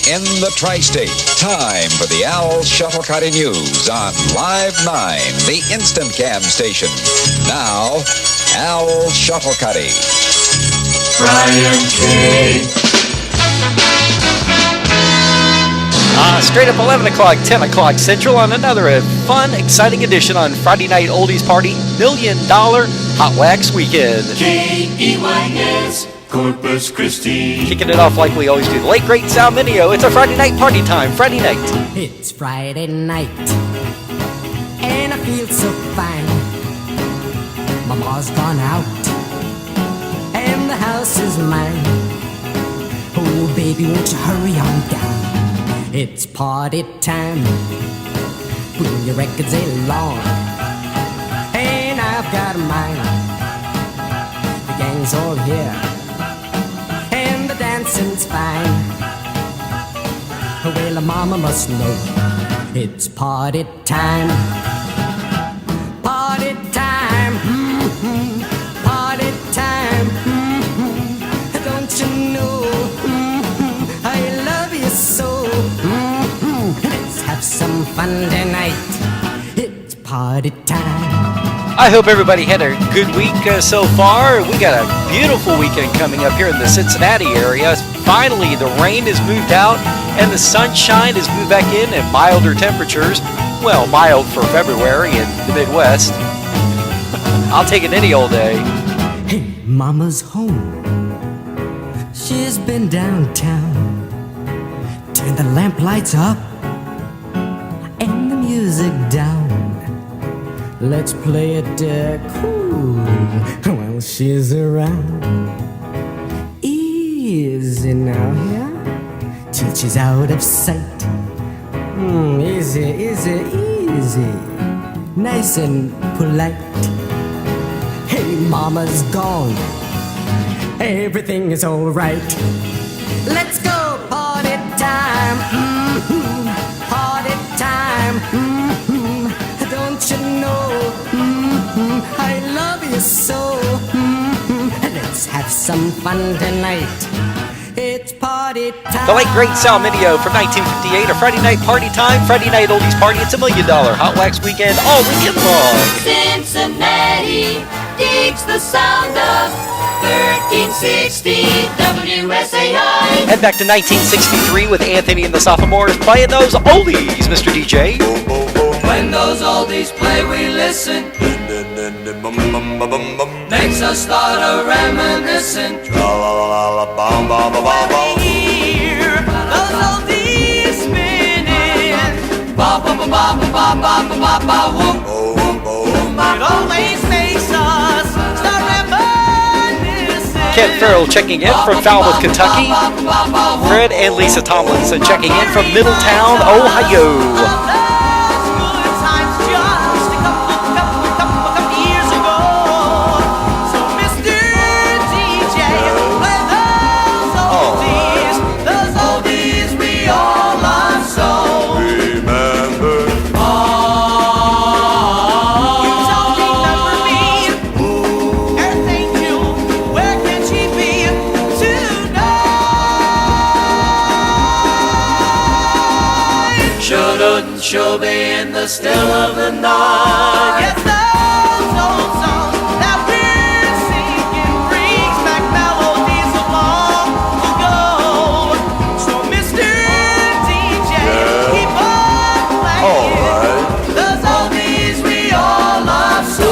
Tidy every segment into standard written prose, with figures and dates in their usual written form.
In the Tri-State, time for the Al Shuttlecotty News on Live 9, the Instant Cam station. Now, Al Shuttlecotty. Brian K. Straight up 11 o'clock, 10 o'clock Central on another fun, exciting edition on Friday Night Oldies Party, $1 Million Hotwax Weekend. K-E-Y-S. Corpus Christi. Kicking it off like we always do. The late great Sal Mineo. It's a Friday night party time. Friday night. It's Friday night, and I feel so fine. Mama's gone out, and the house is mine. Oh, baby, won't you hurry on down? It's party time. Bring your records along, and I've got mine. The gang's all here. Dancing's fine. Well, mama must know it's party time. Party time. Mm-hmm. Party time. Mm-hmm. Don't you know? Mm-hmm. I love you so. Mm-hmm. Let's have some fun tonight. It's party time. I hope everybody had a good week so far. We got a beautiful weekend coming up here in the Cincinnati area. Finally, the rain has moved out and the sunshine has moved back in at milder temperatures. Well, mild for February in the Midwest. I'll take it any old day. Hey, Mama's home. She's been downtown. Turn the lamp lights up and the music down. Let's play it cool while she's around. Easy now, yeah? Till she's out of sight. Easy, easy, easy. Nice and polite. Hey, Mama's gone. Everything is alright. Let's go, party time. Mm-hmm. Party time. Mm-hmm. Don't you know? Mm-hmm. I love you so. Mm-hmm. Let's have some fun tonight. It's party time. The late great Sal Mineo from 1958, a Friday night party time, Friday night oldies party. It's $1 Million Hotwax Weekend all weekend long. Cincinnati digs the sound of 1360 WSAI. Head back to 1963 with Anthony and the Sophomores playing those oldies, Mr. DJ. When those oldies play, we listen. Makes us start a reminiscing. Hear those oldies Ba ba ba ba ba ba ba ba ba ba whoop. It always makes us start reminiscing. Ken Farrell checking in from Falmouth, Kentucky. Fred and Lisa Tomlinson checking in from Middletown, Ohio. Those good times just a couple years ago. So Mr. DJ, play those oldies we all love so. Remember, You don't remember me, Earth Angel, where can she be tonight? She'll be in the still of the night. Yes, those old songs that we're singing brings back melodies of long ago. So Mr. DJ, keep on playing those oldies we all love so.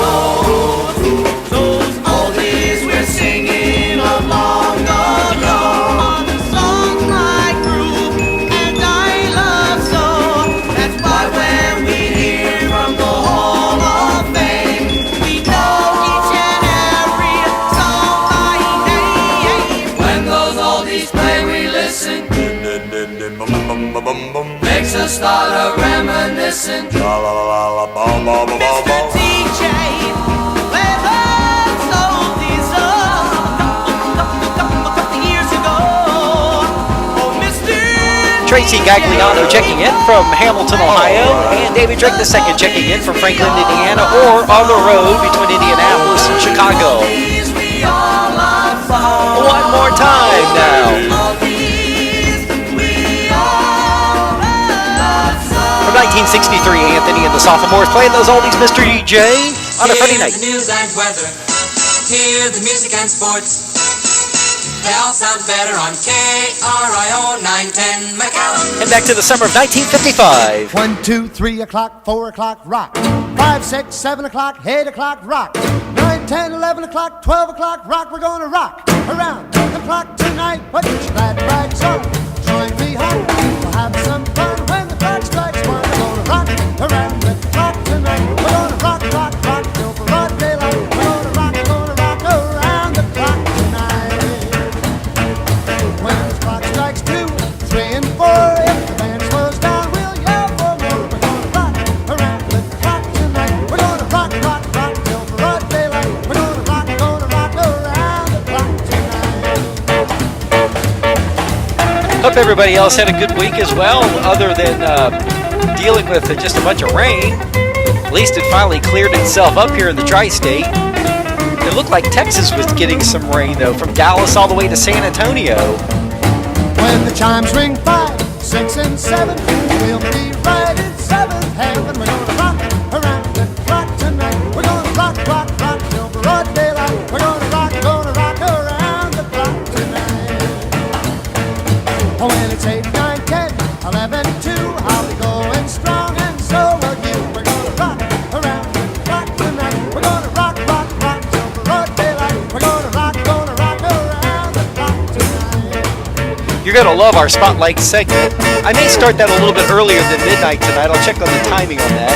Those oldies we're singing along ago. On the songs like Groove and I Love So. That's why when we hear from the Hall of Fame, we know each and every song by name. When those oldies play, we listen. Makes us start a reminiscing. Mr. DJ, play those oldies a couple years ago. Oh, Mr. Tracy Gagliano checking in from Hamilton, Ohio. And David Drake II checking in from Franklin, Indiana, or on the road between Indianapolis and Chicago. Oldies we all love so. One more time now. Oldies we all love so. From 1963, Anthony and the Sophomores playing those oldies, Mr. DJ, on a Friday night. Here's the news and weather. Here's the music and sports. They all sound better on KRIO 910 McAllen. And back to the summer of 1955. 1, 2, 3 o'clock, 4 o'clock, rock. 5, 6, 7 o'clock, 8 o'clock, rock. 9, 10, 11 o'clock, 12 o'clock, rock. We're gonna rock around the clock tonight. Put your glad rags on, join me home. We'll have some fun when the clock strikes 1. We're gonna rock around the clock tonight. We're gonna rock, rock, rock till broad daylight. We're gonna rock around the clock tonight. When the clock strikes 2, 3, and 4, if the band slows down, we'll yell for more. We're gonna rock around the clock tonight. We're gonna rock, rock, rock till broad daylight. We're gonna rock around the clock tonight. Hope everybody else had a good week as well, other than dealing with just a bunch of rain. At least it finally cleared itself up here in the tri-state. It looked like Texas was getting some rain, though, from Dallas all the way to San Antonio. When the chimes ring 5, 6, and 7, we'll be right in 7th heaven. We're gonna rock around the clock tonight. We're gonna rock, rock, rock till broad daylight. We're gonna rock around the clock tonight. Oh, when it's 8, 9, 10, 11, 2, I'll be going strong, and so will you. We're gonna rock around the clock tonight. We're gonna rock, rock, rock till broad daylight. We're gonna rock around the clock tonight. You're going to love our Spotlight segment. I may start that a little bit earlier than midnight tonight. I'll check on the timing on that.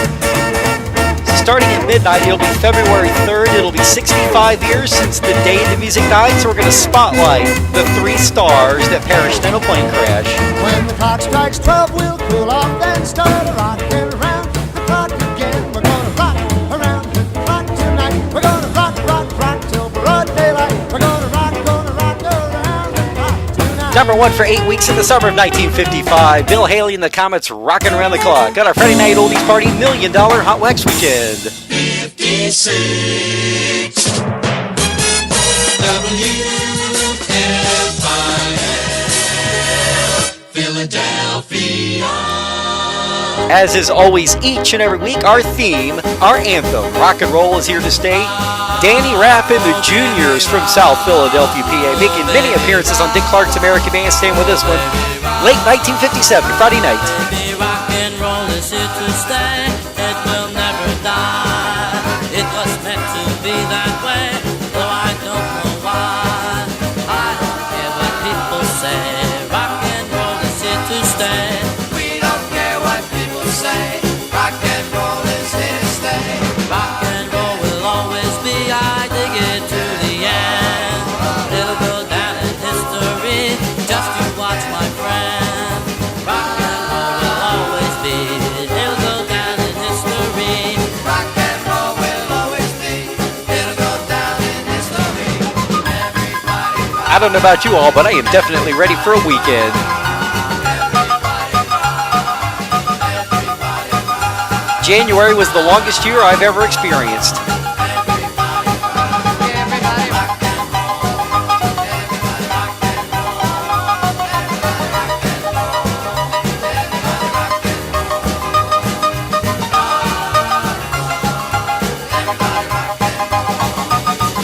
So starting at midnight, it'll be February 3rd. It'll be 65 years since the day the music died. So we're going to spotlight the 3 stars that perished in a plane crash. When the clock strikes 12, we'll cool off, then start rocking around the clock again. We're gonna rock around the clock tonight. We're gonna rock, rock, rock till broad daylight. We're gonna rock around the clock tonight. Number 1 for 8 weeks in the summer of 1955. Bill Haley and the Comets rocking around the clock. Got our Friday night oldies party $1 million Hotwax weekend. 56 WFIL Philadelphia. As is always each and every week, our theme, our anthem, rock and roll is here to stay. Danny Rapp and the Juniors from South Philadelphia, PA, making many appearances on Dick Clark's American Bandstand with this one. Late 1957, Friday night. Baby, rock and roll is here to stay. It will never die. It was meant to be that way, though I don't know why. I don't care what people say. Rock and roll is here to stay. We don't care what people say. Rock and roll will always be, I dig it to the end. It'll go down in history, just you watch my friend. Rock and roll will always be, it'll go down in history. Rock and roll will always be, it'll go down in history. I don't know about you all, but I am definitely ready for a weekend. January was the longest year I've ever experienced.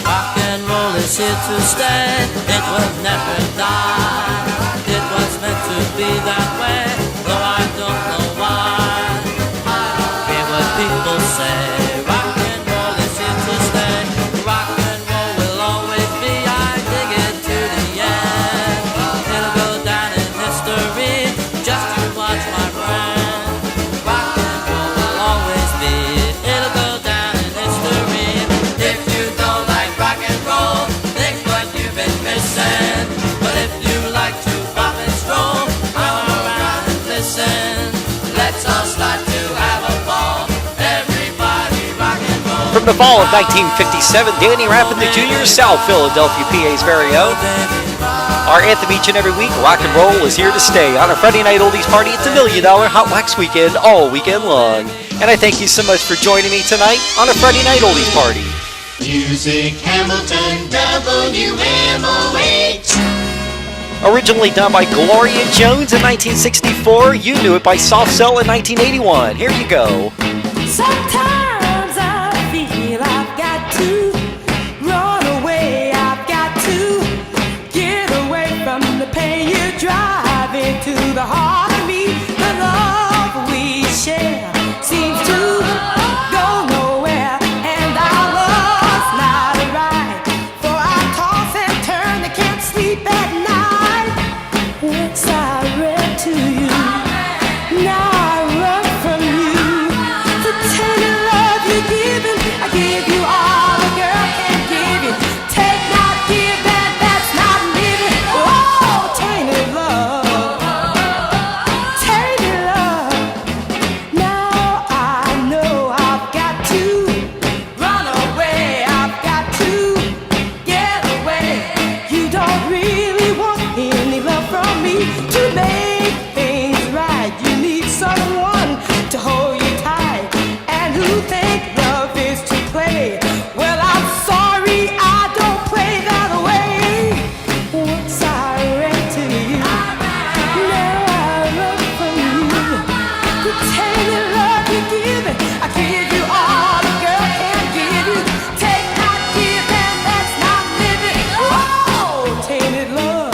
Rock and roll is here to stay, it will never die. It was meant to be that way, though I don't know why. I don't care what people say, rock and roll is here to stay. Rock and roll will always be, I dig it to the end. It'll go down in history, just to watch my friend. Rock and roll will always be, it'll go down in history. If you don't like rock and roll, think what you've been missing. But if you like to pop and stroll, come around and listen. Let's all start to have a ball. Everybody rock and roll. From the fall of 1957, Danny Rappin the Jr., South Philadelphia, PA's very own. Our anthem each and every week, rock and roll is here to stay. On a Friday night oldies party, it's $1 million Hotwax weekend all weekend long. And I thank you so much for joining me tonight on a Friday night oldies party. Music Hamilton WMOH. Originally done by Gloria Jones in 1964, you knew it by Soft Cell in 1981. Here you go. Sometimes I feel I've got to run away. I've got to get away from the pain you drive into the heart of me. The love we share seems to go nowhere, and our love's not right. For I toss and turn, I can't sleep at night. Once I read to you, now I run from you. The tender love you're giving, I give you all a girl can give you. Take not, give that, that's not living. Oh, tainted love, tainted love. Now I know I've got to run away. I've got to get away. You don't really want any love from me to make things right. You need someone to hold you tight, and who think love is to play. Well, I'm sorry, I don't play that way. Once I read to you, now I run from you. The tender love you're giving, I give you all a girl can give you. Take not, give, and that's not living. Whoa, tainted love.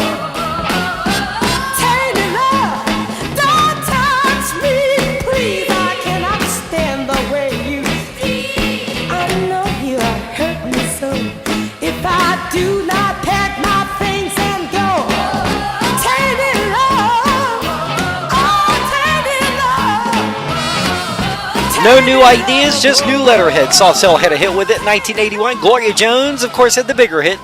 Tainted love, don't touch me, please. I cannot stand the way you. I know you hurt me so. If I do not pack my things and go, tainted love, oh, tainted love. No new ideas, just new letterhead. Soft Cell had a hit with it in 1981. Gloria Jones, of course, had the bigger hit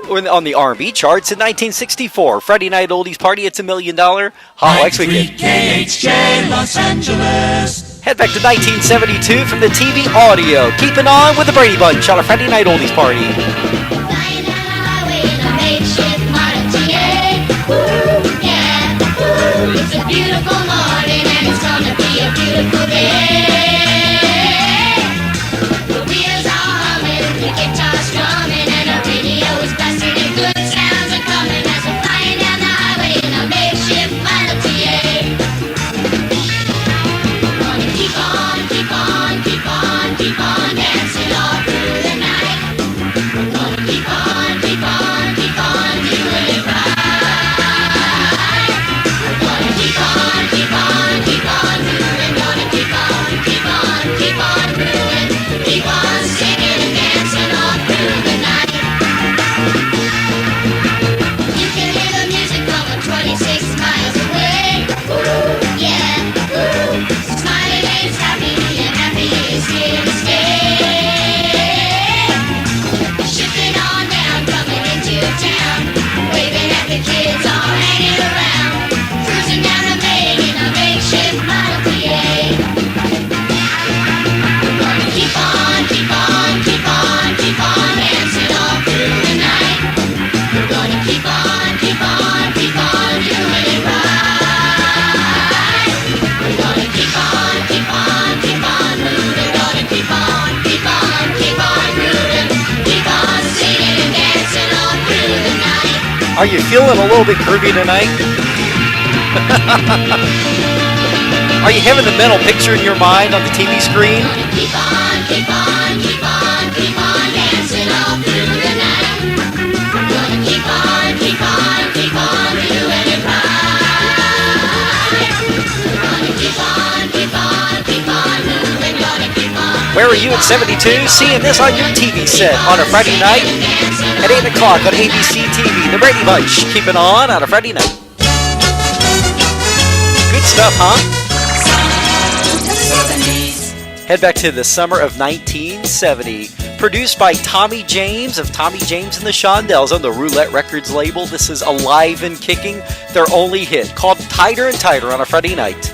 on the R&B charts in 1964. Friday night oldies party, it's $1 million Hotwax weekend. KHJ Los Angeles. Head back to 1972 from the TV audio. Keeping on with the Brady Bunch on a Friday night oldies party. Flying down the highway in a makeshift Model TA. Ooh, yeah, ooh, it's a beautiful morning and it's gonna be a beautiful day. The wheels are humming, the guitar strumming, and the radio is blasting and good sounds are coming as we're flying down the highway in a makeshift Model TA. Gonna keep on, keep on, keep on, keep on dancing all through the night. We're gonna keep on, keep on, keep on doing it right. We're gonna keep on, keep on, keep on moving. Gonna keep on, keep on. Are you feeling a little bit groovy tonight? Are you having the mental picture in your mind on the TV screen? Keep on, keep on, keep on, keep on dancing all through the night. Gonna keep on, keep on, keep on doing it right. Gonna keep on, keep on, keep on moving. Gonna keep on. Where are you at 72? Seeing this on your TV set on a Friday night at 8 o'clock on ABC TV. The Brady Bunch. Keep it on a Friday night. Good stuff, huh? Head back to the summer of 1970. Produced by Tommy James of Tommy James and the Shondells on the Roulette Records label. This is Alive and Kicking, their only hit, called Tighter and Tighter on a Friday night.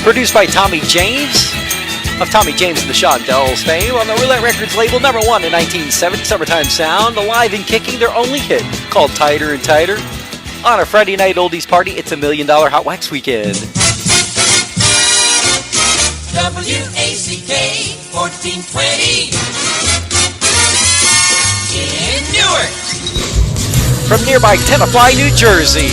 Produced by Tommy James of Tommy James and the Shondells fame on the Roulette Records label, number 1 in 1970. Summertime Sound, Alive and Kicking, their only hit, called Tighter and Tighter. On a Friday night oldies party, it's $1 Million Hotwax Weekend. WACK 1420 in Newark. From nearby Tenafly, New Jersey,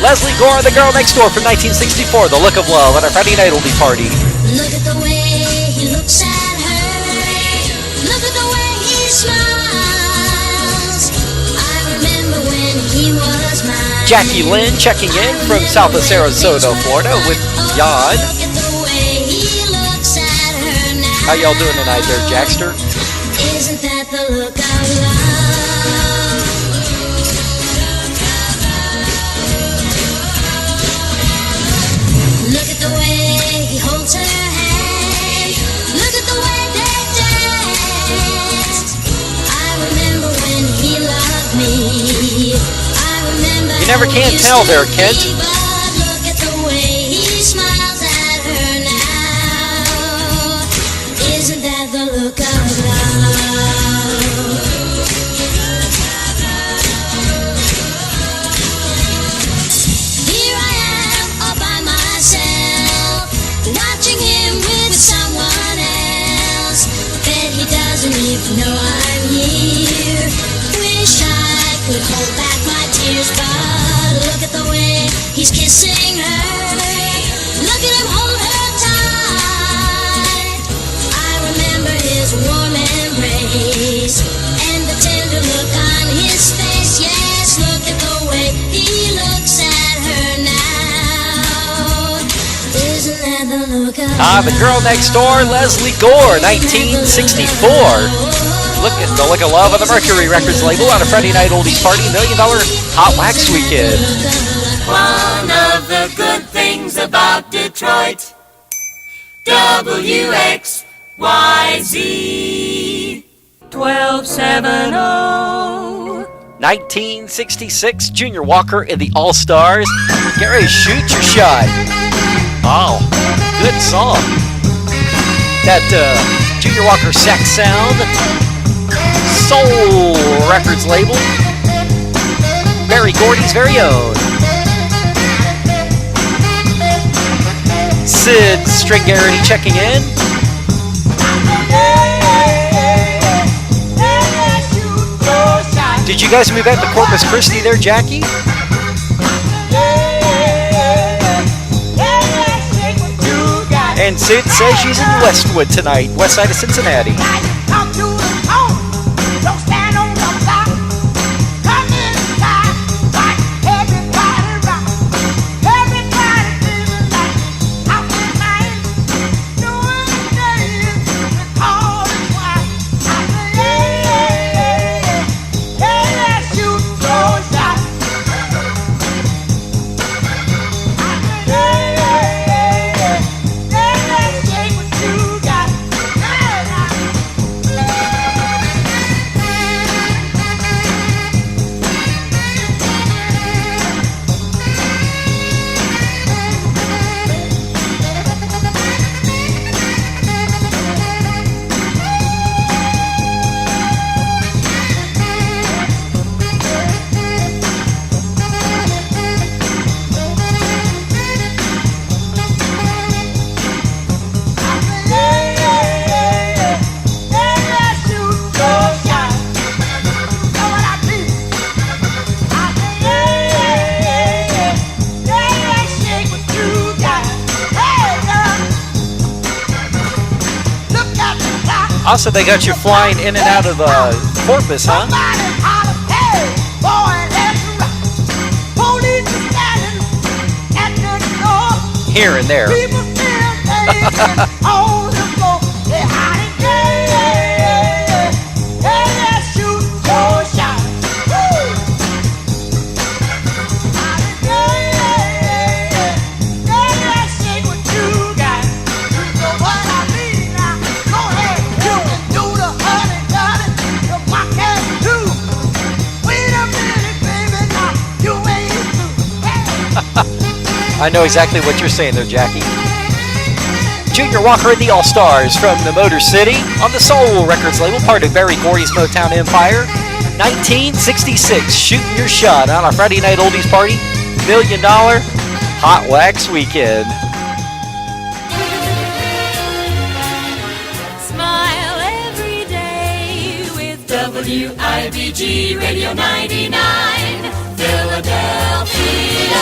Leslie Gore, the girl next door from 1964, The Look of Love on a Friday night oldie party. Look at the way he looks at her. Look at the way he smiles. I remember when he was mine. Jackie Lynn checking in from south of Sarasota, Florida with Yod. Look at the way he looks at her now. How y'all doing tonight there, Jackster? Isn't that the look of love? Look at the way he holds her hand. Look at the way they dance. I remember when he loved me. I remember. You never can tell there, Kent. But look at the way he smiles at her now. Isn't that the look of love? Here I am all by myself, watching him with someone else. Bet he doesn't even know I'm here. Wish I could hold back my tears, but look at the way he's kissing her. Look at him hold her tight. I remember his warm embrace and the tender look on his face. Yes, look at the way he looks at her now. Isn't that the The Girl Next Door, Leslie Gore, 1964. The Look of Love on the Mercury Records label on a Friday night oldies party, $1 Million Hotwax Weekend. One of the good things about Detroit, WXYZ 1270. 1966, Junior Walker in the All-Stars. Get ready to shoot your shot. Oh, good song. That Junior Walker sax sound. Soul Records label. Barry Gordy's very own. Sid Stringarity checking in. Did you guys move out to Corpus Christi there, Jackie? And Sid says she's in Westwood tonight, west side of Cincinnati. Also, they got you flying in and out of Corpus, huh? Here and there. I know exactly what you're saying there, Jackie. Junior Walker and the All-Stars from the Motor City on the Soul Records label, part of Barry Gordy's Motown Empire. 1966, shooting your shot on our Friday night oldies party, $1 Million Hotwax Weekend. Smile every day with WIBG Radio 99, Philadelphia.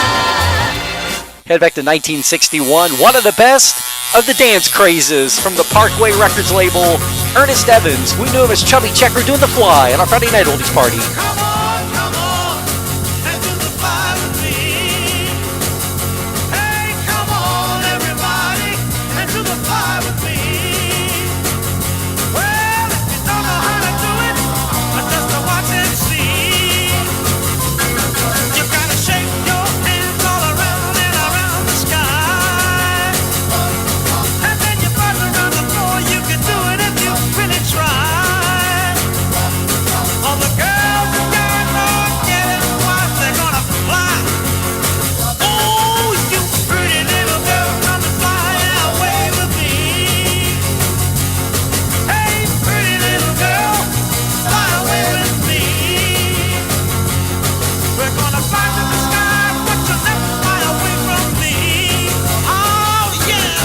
Head back to 1961, one of the best of the dance crazes from the Parkway Records label, Ernest Evans. We knew him as Chubby Checker doing the fly on our Friday night oldies party. Come on, and do the fly with me. Hey, come on, everybody, and do the fly with me. Well, if you don't know how to do it, just to watch and see. You gotta shake your hands all around and around the sky. And then you buzz around the floor, you can do it if you really try. All the girls and guys are getting wild, they're gonna fly. Oh, you pretty little girl, come and fly away with me. Hey, pretty little girl, fly away with me. We're gonna fly to the sky, but you'll never fly away from me. Oh, yeah.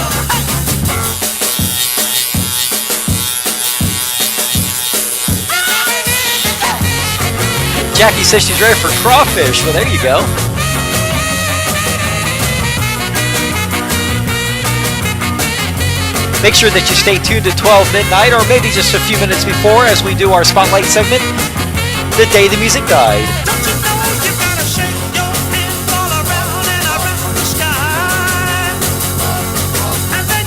Jackie says she's ready for crawfish. Well, there you go. Make sure that you stay tuned at 12 midnight or maybe just a few minutes before as we do our Spotlight segment, The Day the Music Died. Don't you know you gotta shake your hands all around and around the sky? And then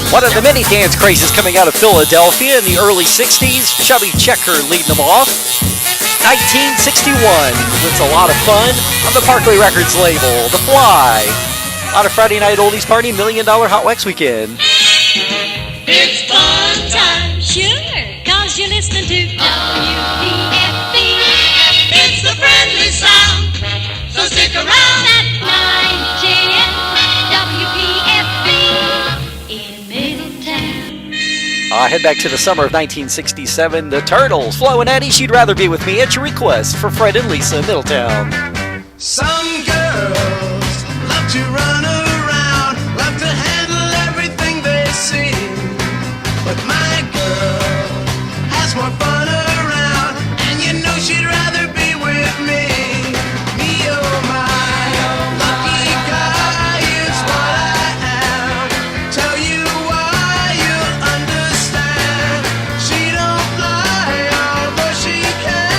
One of the many dance crazes coming out of Philadelphia in the early 60s, Chubby Checker leading them off. 1961 was a lot of fun on the Parkway Records label, The Fly. A lot of Friday night oldies party, $1 Million Hotwax Weekend. It's fun time. Sure, cause you're listening to WPFB. It's the friendly sound, so stick around at 9 10 WPFB in Middletown. Head back to the summer of 1967. The Turtles, Flo and Eddie, She'd Rather Be With Me at your request for Fred and Lisa in Middletown. Some girls love to run around, love to handle everything they see. But my girl has more fun around, and you know she'd rather be with me. Me, oh my, lucky guy is what I am. Tell you why, you'll understand. She don't fly, although she can.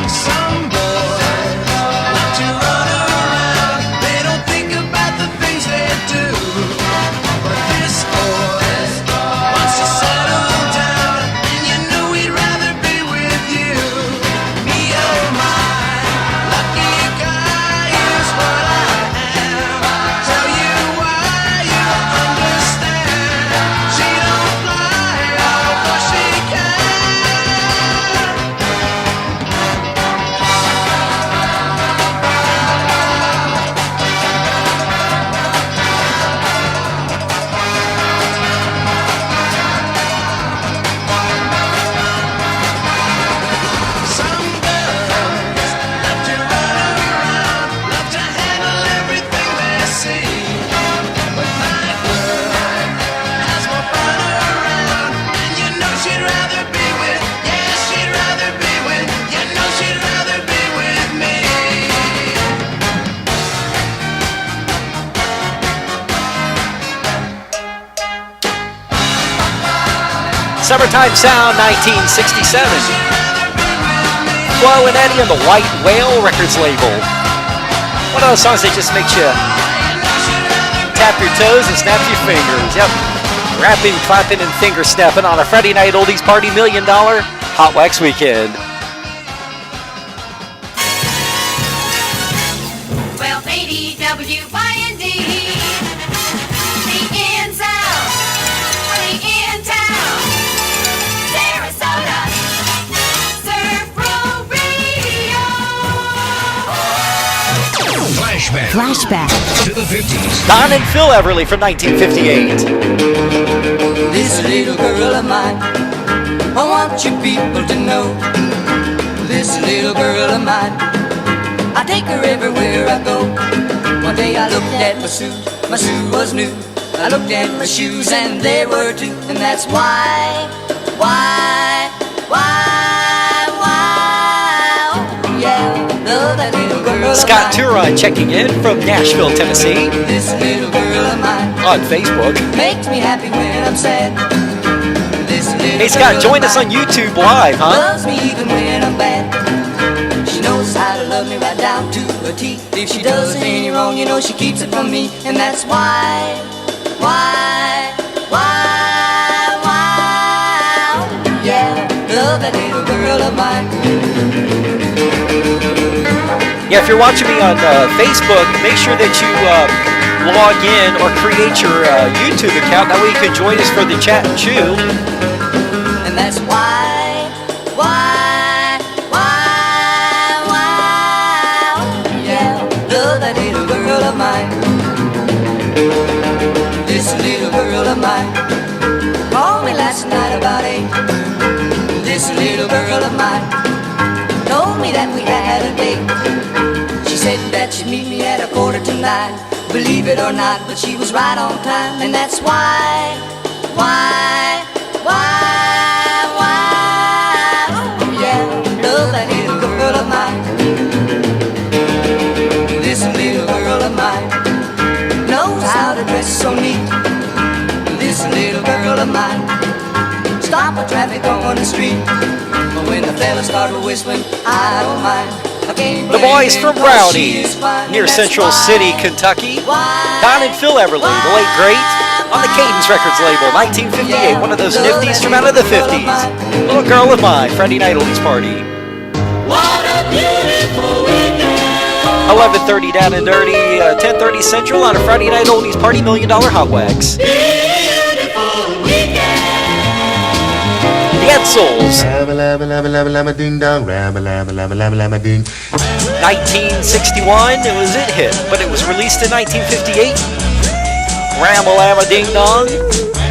Some boys love to run around, they don't think about the things they do. But this boy wants to settle down, and you know he'd rather be with you. Me, oh my, lucky guy is what I am. Tell you why, you'll understand. She don't fly, although she can. Some girls love to run around, love to handle everything they see. But my girl has more fun around, and you know she'd rather be with, yeah, she'd rather be with, you know she'd rather be with me. Summertime Sound, 1967. Flo and Eddie on the White Whale Records label. One of those songs that just makes you tap your toes and snap your fingers. Yep. Rapping, clapping, and finger snapping on a Friday night oldies party, $1 Million Hotwax Weekend. Well, ADWYND, the in sound, the in town, Sarasota, Surf Pro Radio. Flashback to the 50s. Don and Phil Everly from 1958. This little girl of mine, I want you people to know. This little girl of mine, I take her everywhere I go. One day I looked at my suit was new. I looked at my shoes and they were too. And that's why, oh yeah, love that little girl of Scott mine. Turon checking in from Nashville, Tennessee This little girl of mine on Facebook. makes me happy when I'm sad. This little Hey Scott, girl join of us on mine YouTube Live, huh? loves me even when I'm bad. She knows how to love me right down to a T. If she does any wrong, you know she keeps it from me. And that's why, yeah, love that little girl of mine. Yeah, if you're watching me on Facebook, make sure that you log in or create your YouTube account. That way you can join us for the chat and chew. And that's why, yeah, love that little girl of mine. This little girl of mine called me last night about 8. This little girl of mine told me that we had a date. She said that she'd meet me at 8:45. Believe it or not, but she was right on time. And that's why, yeah, love that little girl of mine. This little girl of mine knows how to dress so neat. This little girl of mine stop the traffic on the street. But when the fellas start whistling, I don't mind. The boys from Brownie, near Central City, Kentucky. Don and Phil Everly, the late great, on the Cadence Records label, 1958, one of those nifties from out of the 50s. Little Girl of Mine, Friday Night Oldies Party. 11:30 down and dirty, 10:30 Central on a Friday Night Oldies Party, $1 Million Hotwax. The Edsels. 1961, it was it hit, but it was released in 1958. Ram-a-lam-a ding dong.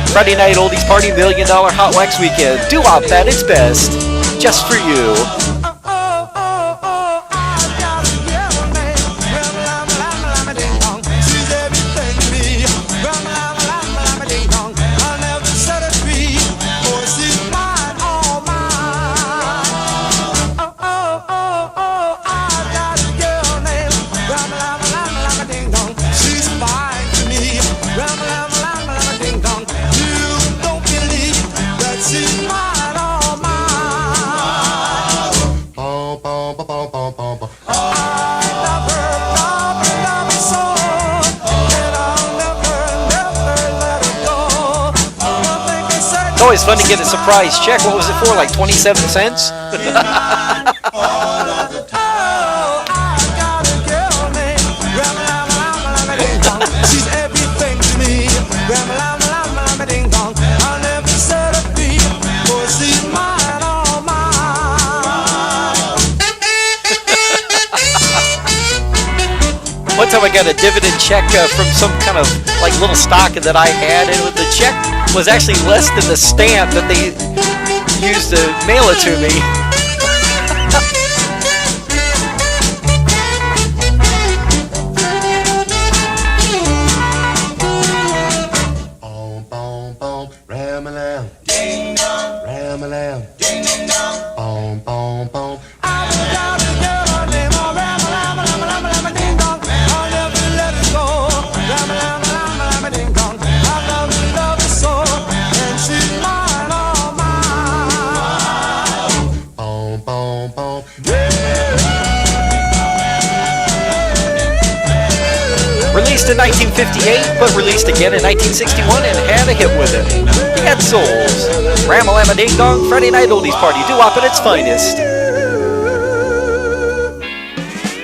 Friday Night Oldies Party, $1 Million Hotwax Weekend. Doo-wop at its best, just for you. It's always fun to get a surprise check. What was it for, like 27 cents? She's everything to me. Ding dong. I'll never set her free, for she's mine, all mine. One time I got a dividend check from some kind of like little stock that I had, and the check was actually less than the stamp that they used to mail it to me. Ram-a-lam, ding dong, ram-a-lam, ding ding dong, boom boom boom. I've got a girl named Ram-a-lam, ding dong. I'll never let her go. Ram-a-lam, ding dong. I love her so, and she's mine, all mine. Boom boom boom. Released in 1958, but released again in 1961 and had a hit with it. The Edsels, Ram-a-lam-a ding dong, Friday Night Oldies Party, doo-wop at its finest.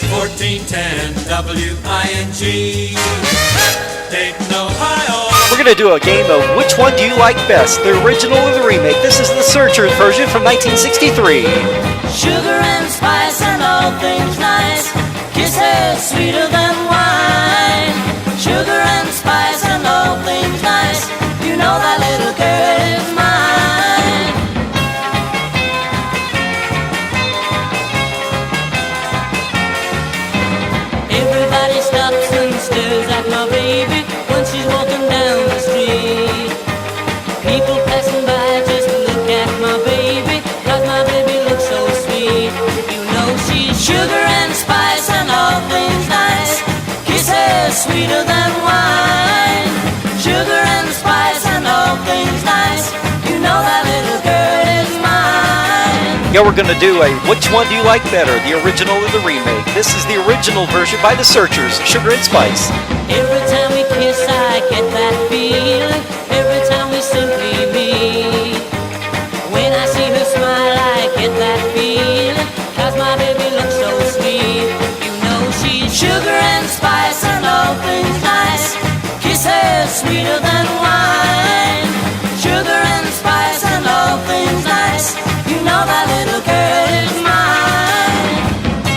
1410 WING, Dayton, Ohio. We're going to do a game of which one do you like best, the original or the remake. This is the Searchers version from 1963. Sugar and spice and all things nice, kisses sweeter than wine. Sugar and spice and all things nice, you know that little girl is mine. Everybody stops and stares at my baby when she's walking down the street. People passing by just look at my baby, 'cause my baby looks so sweet. You know she's sugar and spice and all things nice, kisses sweeter than wine. Sugar and spice and all things nice, you know that little girl is mine. Yeah, we're going to do a which one do you like better, the original or the remake. This is the original version by the Searchers, Sugar and Spice. Every time we kiss I get that feeling, every time we simply meet. When I see her smile I get that feeling, 'cause my baby looks so sweet. You know she's sugar and spice and all things nice, kisses sweeter than wine. Sugar and spice and all things nice, you know that little girl is mine.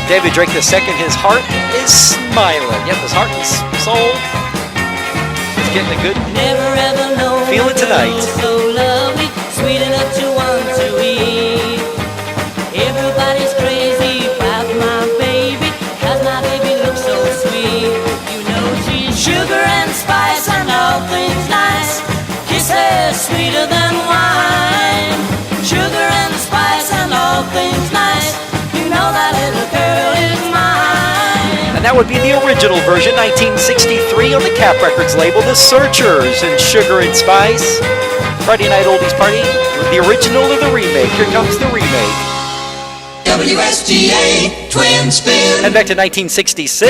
David Drake II, his heart is smiling. Yep, his heart and soul is getting a good Never ever known feel it tonight. so lovely, sweet enough to want to eat. Everybody's crazy about my baby, 'cause my baby looks so sweet. You know she's sugar and spice and all things nice, kisses sweeter than wine. Sugar and spice and all things nice, you know that little girl is mine. And that would be the original version, 1963 on the Cap Records label, The Searchers and Sugar and Spice. Friday Night Oldies Party, the original or the remake. Here comes the remake. WSGA, Twin Spin. And back to 1966.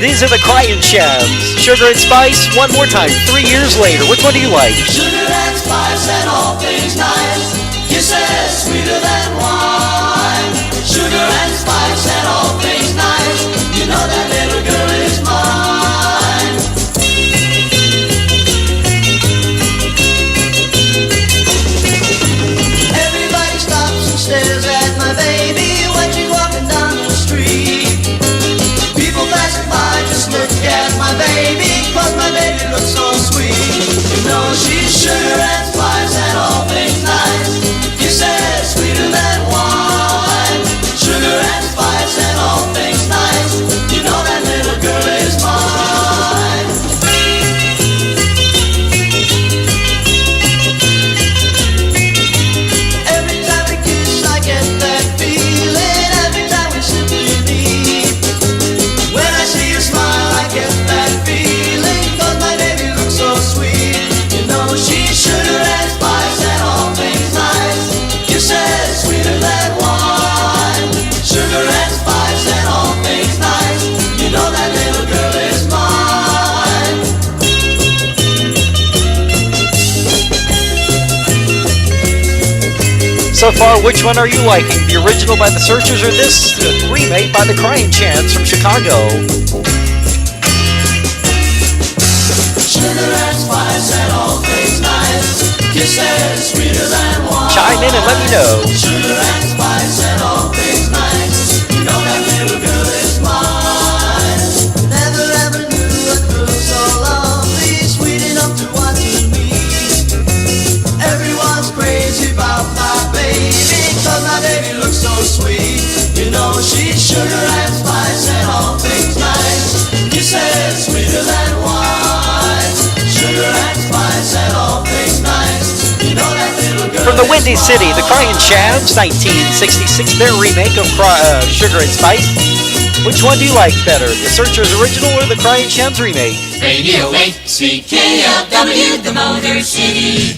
These are the Crying Shams. Sugar and Spice, one more time, 3 years later. Which one do you like? Sugar and spice and all things nice. Kisses sweeter than wine. Sugar and spice and all things nice. You know that little girl is mine. Everybody stops and stares at my baby when she's walking down the street. People passing by just look at my baby, 'cause my baby looks so sweet. You know she's sugar and spice and all things nice. Kisses sweeter than wine. Sugar and spice and all things nice. You know that little girl is mine. Every time we kiss I get that feeling. Every time we simply meet. When I see you smile I get that feeling, 'cause my baby looks so sweet. You know she's sugar and spice and all things nice. Kisses sweeter than wine. Sugar and spice and all things nice. You know that little girl is mine. So far, which one are you liking? The original by the Searchers or this remake by the Crying Chants from Chicago? Sugar and spice and all things nice. Kisses sweeter than wine. Chime in and let me know. Sugar and spice and all things nice. You know that little girl is mine. Never ever knew a girl so lovely, sweet enough to want to meet. Everyone's crazy about my baby, 'cause my baby looks so sweet. You know she's sugar and spice and all things nice. Kisses sweeter than wine. Sugar and spice and all things nice. You know that little girl. From the Windy City, the Crying Shams, 1966, their remake of Sugar and Spice. Which one do you like better, the Searchers original or the Crying Shams remake? Radio 8 CKLW, the Motor City.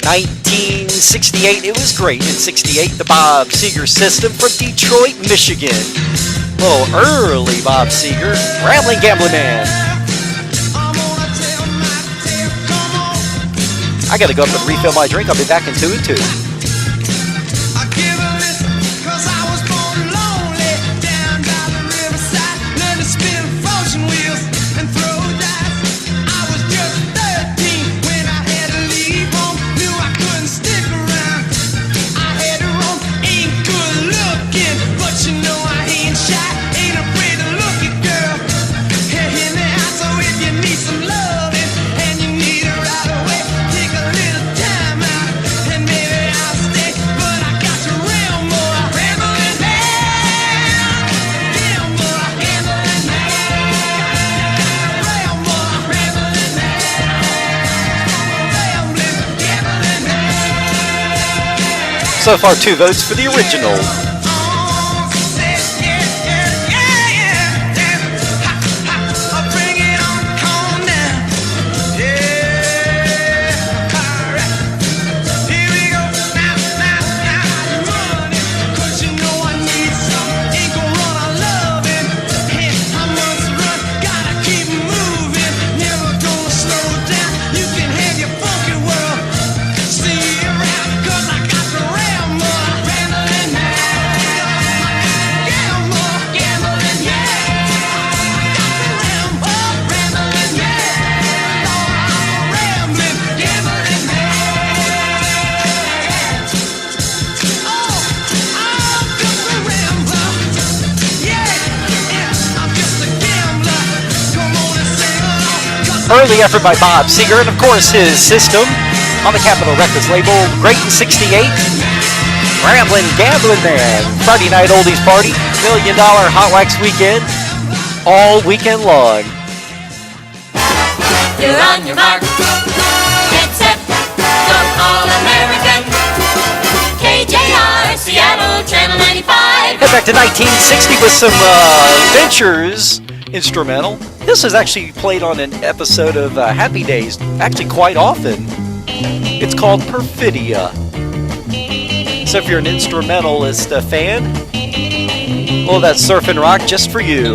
1968, it was great in 68, the Bob Seger System from Detroit, Michigan. Oh, early Bob Seger, Rambling Gambling Man. I gotta go up and refill my drink. I'll be back in 2 and 2. So far, 2 votes for the original. Early effort by Bob Seger, and of course his system on the Capitol Records label, great in 68. Ramblin' Gambling Man, Friday night oldies party, $1 million Hotwax weekend, all weekend long. You're on your mark, get set, go All-American. KJR, Seattle, Channel 95. Head back to 1960 with some Ventures instrumental. This is actually played on an episode of Happy Days, actually quite often. It's called Perfidia. So if you're an instrumentalist fan, well, that's surf and rock just for you.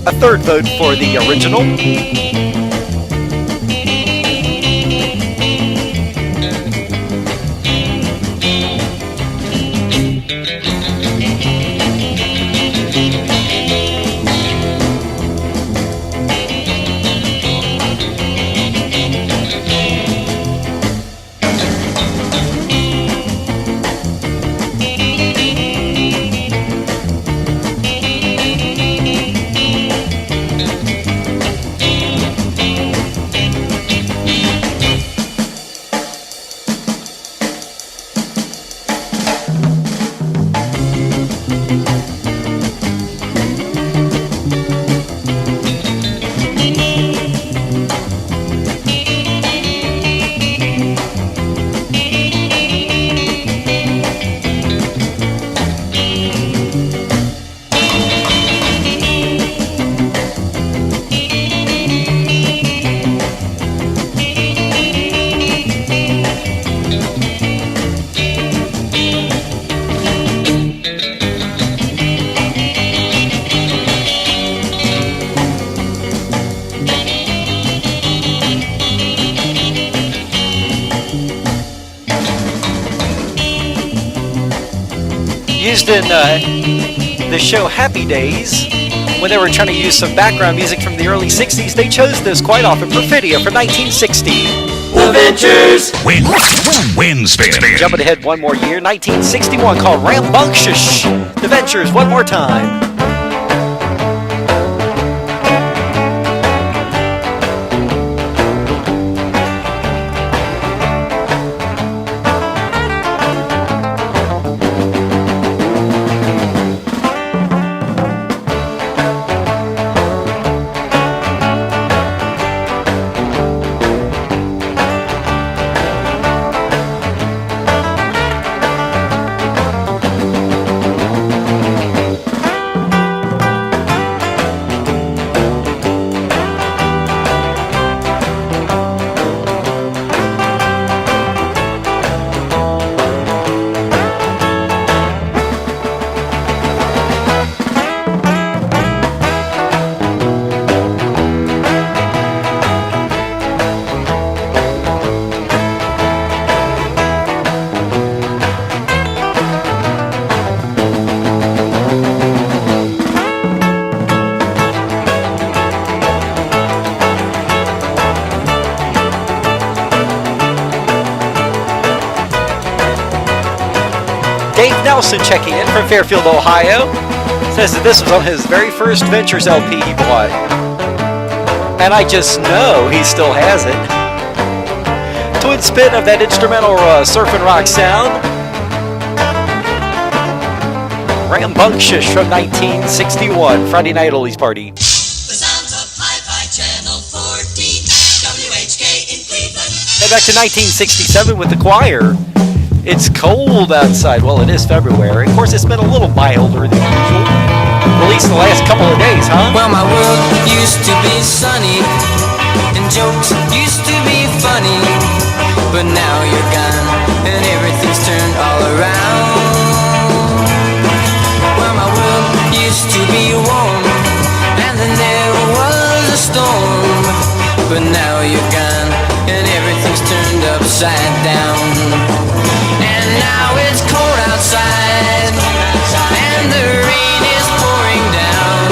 A third vote for the original. Used in the show Happy Days, when they were trying to use some background music from the early 60s, they chose this quite often. Perfidia from 1960. The Ventures. Win spin. Jumping ahead one more year, 1961, called Rambunctious. The Ventures, one more time. Dave Nelson checking in from Fairfield, Ohio. Says that this was on his very first Ventures LP he bought. And I just know he still has it. Twin spin of that instrumental surf and rock sound. Rambunctious from 1961, Friday Night Oldies Party. The sounds of Hi-Fi Channel 14, WHK in Cleveland. Head back to 1967 with the choir. It's cold outside. Well, it is February. Of course, it's been a little milder than usual. At least the last couple of days, huh? Well, my world used to be sunny, and jokes used to be funny, but now you're gone, and everything's turned all around. Well, my world used to be warm, and then there was a storm, but now you're gone, and everything's turned upside down. And now it's cold outside, and the rain is pouring down,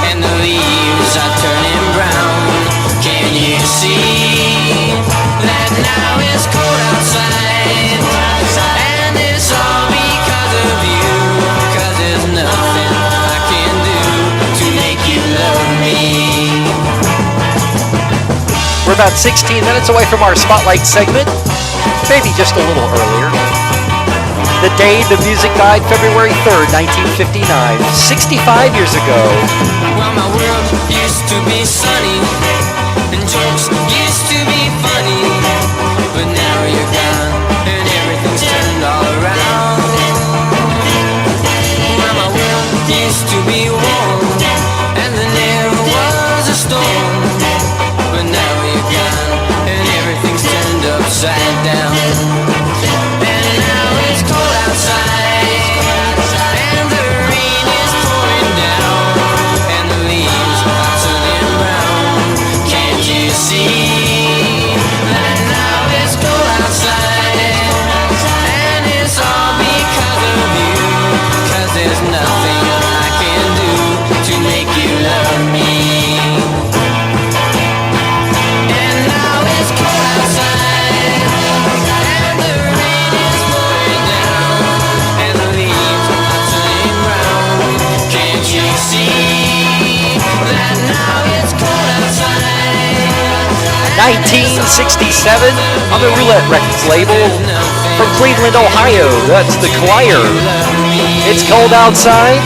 and the leaves are turning brown. Can you see that now it's cold outside, and it's all because of you, 'cause there's nothing I can do to make you love me. We're about 16 minutes away from our Spotlight segment. Maybe just a little earlier. The day the music died, February 3rd, 1959, 65 years ago. Well, my world used to be sunny, and jokes used to be funny, but now you're gone, and everything's turned all around. Well, my world used to be warm, and then there was a storm, but now you're gone, and everything's 1967 on the Roulette Records label from Cleveland, Ohio. That's The Choir. It's Cold Outside.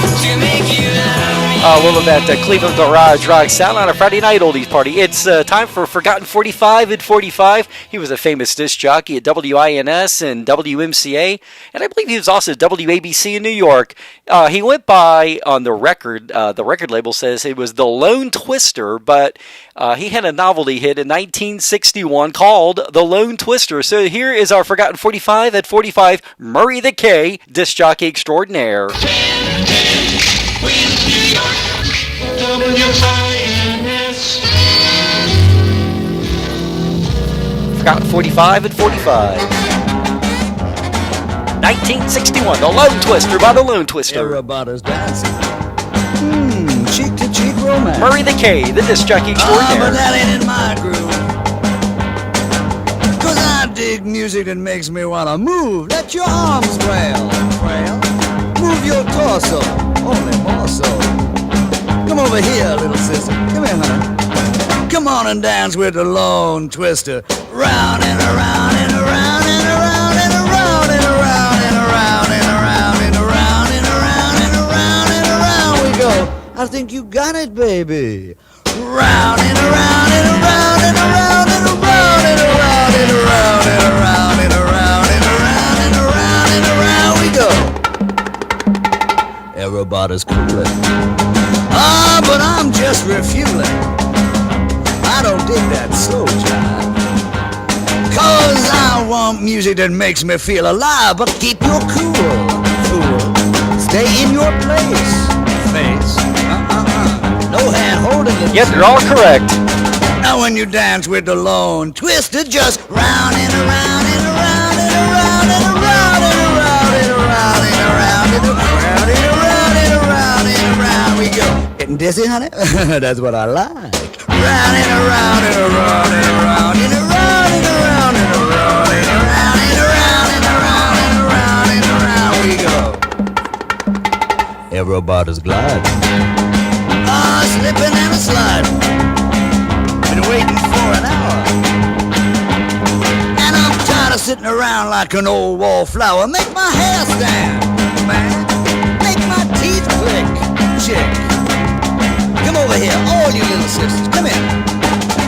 A little of that Cleveland Garage Rock sound on a Friday night oldies party. It's time for Forgotten 45 at 45. He was a famous disc jockey at WINS and WMCA, and I believe he was also at WABC in New York. He went by on the record label says it was The Lone Twister, but he had a novelty hit in 1961 called The Lone Twister. So here is our Forgotten 45 at 45, Murray the K, disc jockey extraordinaire. Forgotten 45 and 45. 1961, The Lone Twister by The Lone Twister. Everybody's dancing. Cheek to cheek romance. Murray the K, the disc jockey extraordinaire. But that ain't in my groove. 'Cause I dig music that makes me wanna move. Let your arms swell. Move your torso, only more so. Come over here, little sister. Come here, honey. Come on and dance with the Lone Twister. Round and around and around and around and around and around and around and around and around and around and around and around we go. I think you got it, baby. Round and around and around and around and around and around and around and around and around and around and around and around we go. Everybody's coolin'. But I'm just refueling. I don't dig that slow jive. 'Cause I want music that makes me feel alive. But keep your cool, fool. Stay in your place. No hand holding it. Yep, you're all correct. Now when you dance with the Lone Twister, just round and around and around and around and around and around and around and around and around and around and around and around we go. Getting dizzy, honey? That's what I like. Round and around and around and around and around and around and around and around and around and around and around and around we go. Everybody's gliding. Slipping and a sliding. Been waiting for an hour. And I'm tired of sitting around like an old wallflower. Make my hair stand, man. Make my teeth click, chick. Come over here, all you little sisters, come here.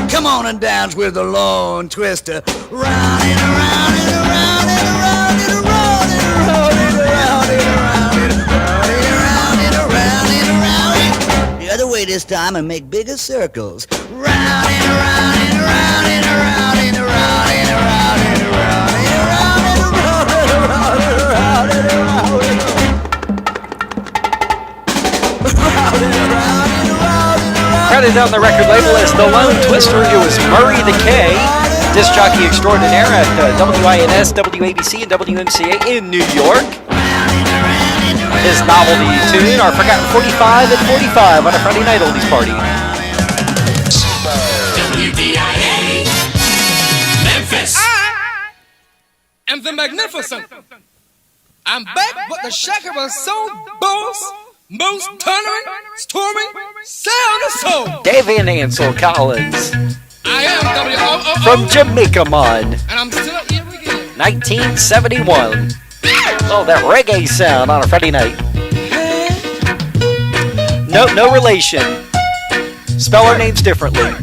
Come on and dance with the Lone Twister. Round and around and around and around and around and around and around and around and around and around and around and around. The other way this time and make bigger circles. Round and around and around and around and around and around and around and around and around and around and around and around and around. Credited on the record label as The Lone Twister, it was Murray the K, disc jockey extraordinaire at WINS, WABC, and WMCA in New York. His novelty tune, our Forgotten 45 at 45 on a Friday night oldies party. WBIA, Memphis. I am the Magnificent. I'm back, but the shaker was so boss, most thundering, storming, sound and soul. David Ansel Collins. I am WOOO. From Jamaica, Mon. And I'm still here again. 1971. Oh, that reggae sound on a Friday night. No relation. Spell our names differently.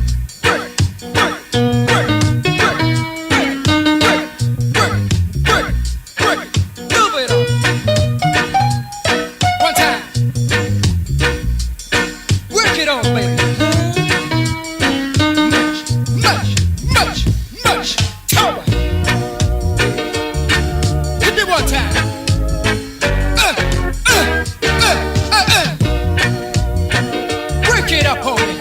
One time. Work it on, baby. Much. Tower. Hit me one time. Work it up on me.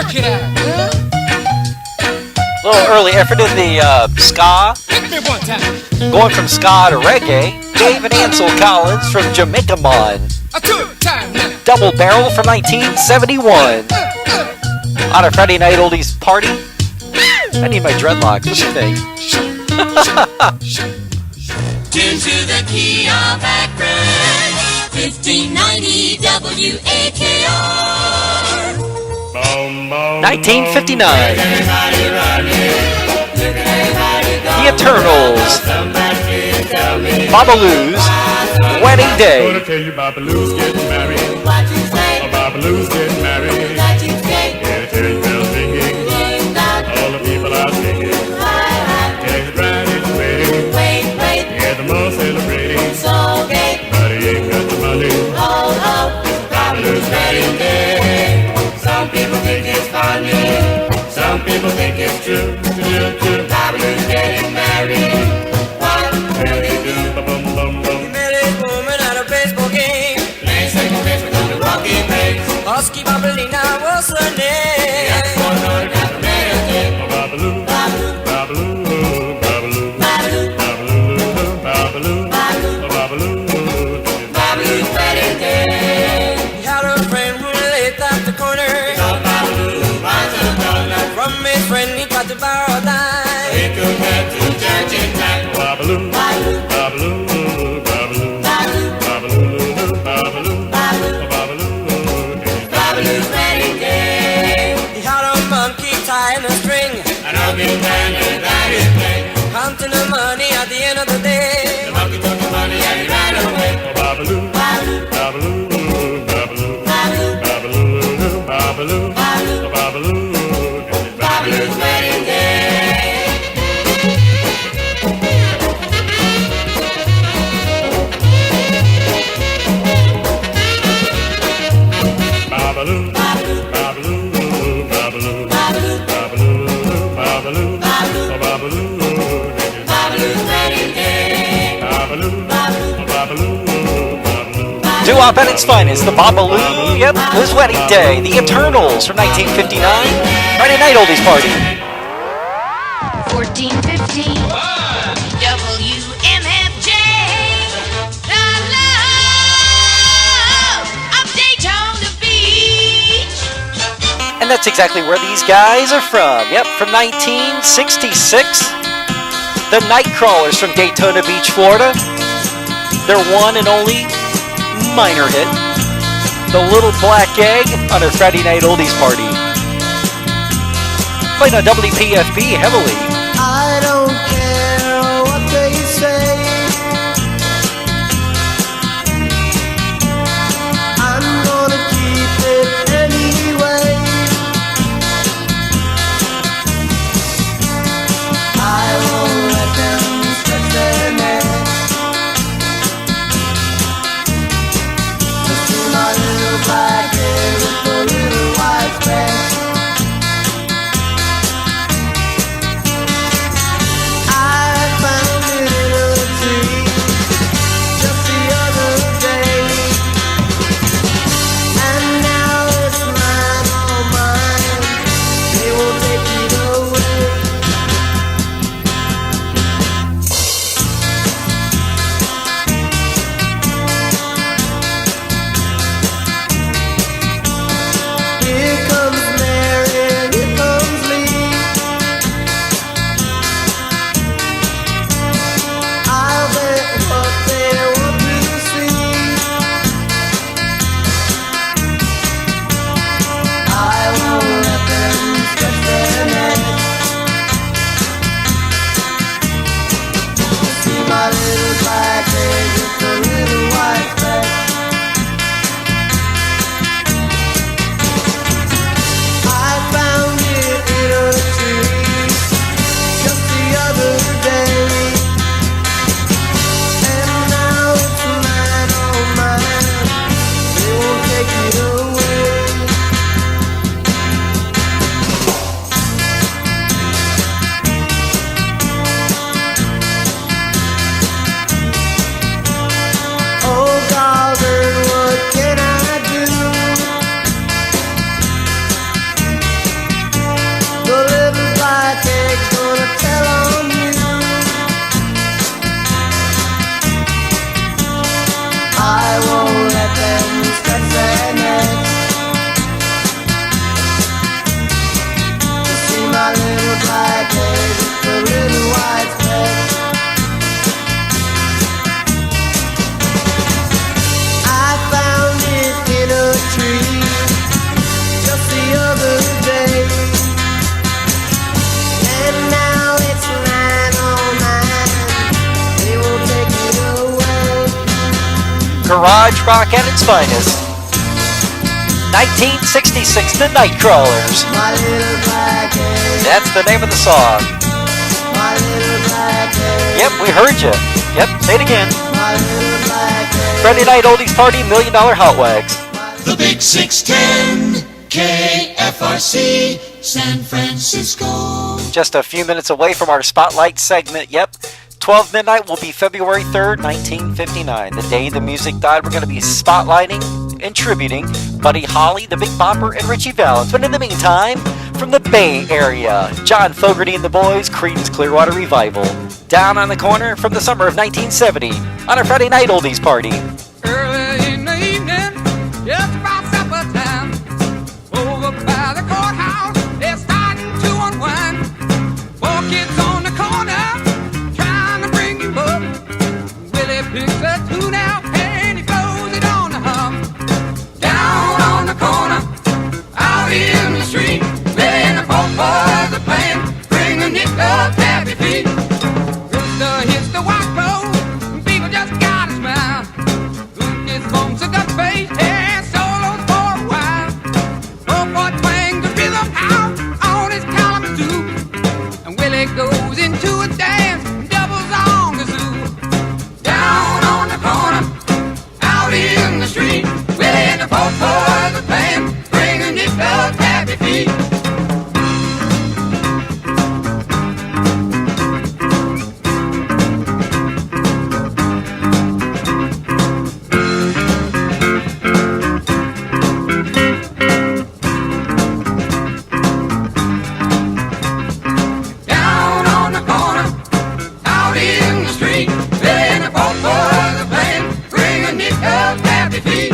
Work it out, huh? A little early effort in the ska. Hit me one time. Going from ska to reggae, Dave and Ansel Collins from Jamaica Mon. A two-time now. Double Barrel from 1971. On a Friday night oldies party. I need my dreadlocks. What do you think? Tune to the key of Akron, 1590 WAKR. 1959. The Eternals. Babaloo's Wedding Day. I'm gonna tell you Babaloo's getting married. Babaloo's getting married. Yeah, tell you bells ringing. All the people are singing. Yeah, the bride is waiting. Yeah, the more celebrating. But he ain't got the money. Babaloo's wedding day. Some people think it's funny. Some people think it's true. Babaloo's getting married. What will he do? Bum bum bum. He met a woman at a baseball game. Playing second base with the Rocky Mays. Husky Babalina was her name. Babaloo, Babaloo, Babaloo, Babaloo, Babaloo, Babaloo, Babaloo's wedding day. He had a friend who lived at the corner. From his friend he got to borrow a dime. He could head to church in time. Babaloo, Babaloo, Babaloo, Babaloo, Babaloo, Babaloo's wedding day. He had a monkey tying a string. An ugly man and that is thing. Counting the money at the end of the day. The monkey took the money and he ran away. Babaloo, Babaloo, Babaloo, Babaloo, Babaloo, Babaloo, Babaloo, Babaloo's wedding day. Babaloo, Babaloo, Babaloo, Babaloo, Babaloo, Babaloo, Babaloo's wedding day. Babaloo, Babaloo, Babaloo. Doo-wop at its finest, the Babaloo, yep, his wedding day. The Eternals from 1959. Friday night oldies party. 1450 WMFJ. The love of Daytona Beach. And that's exactly where these guys are from. Yep, from 1966. The Nightcrawlers from Daytona Beach, Florida. Their one and only minor hit, The Little Black Egg, on a Friday night oldies party. Played on WPFB heavily. I don't care what they say. I'm gonna keep it anyway. I won't let them stretch their neck. Just see my little black egg with the little white speck. little black egg, a little white speck. I found it in a tree just the other day, and now it's mine, all mine. They won't take it away. Garage rock at its finest. 1966, The Nightcrawlers. My little black egg, That's the name of the song. my little black egg, Yep, we heard you. Yep, say it again. my little black egg. Friday night oldies party, $1 Million Hotwax. The Big 610 KFRC San Francisco. Just a few minutes away from our spotlight segment. Yep, 12 midnight will be February 3rd, 1959. The day the music died, we're going to be spotlighting and tributing Buddy Holly, the Big Bopper, and Richie Valens. But in the meantime, from the Bay Area, John Fogerty and the Boys, Creedence Clearwater Revival. Down on the Corner from the summer of 1970 on a Friday night oldies party. Early in the evening, just about supper time, over by the courthouse, they're starting to unwind. 4 kids on the corner, trying to bring you up. Willie picks a tune out and he blows it on the hum. Down on the corner, out in the street, Willie and the folk boys are playing, bring a nickel tappy feet. Rooster hits the white road, people just gotta smile. Luke gets bumps a duck face and solos for a while. Folk boy twangs the rhythm out on his Kalamazoo, and Willie goes into a dance, doubles on the zoo. Down on the corner, out in the street, Willie and the folk boys are playing, bring a nickel tappy feet. Down on the corner, out in the street, Billy and the folk boys are playing, bring a nickel tappy feet.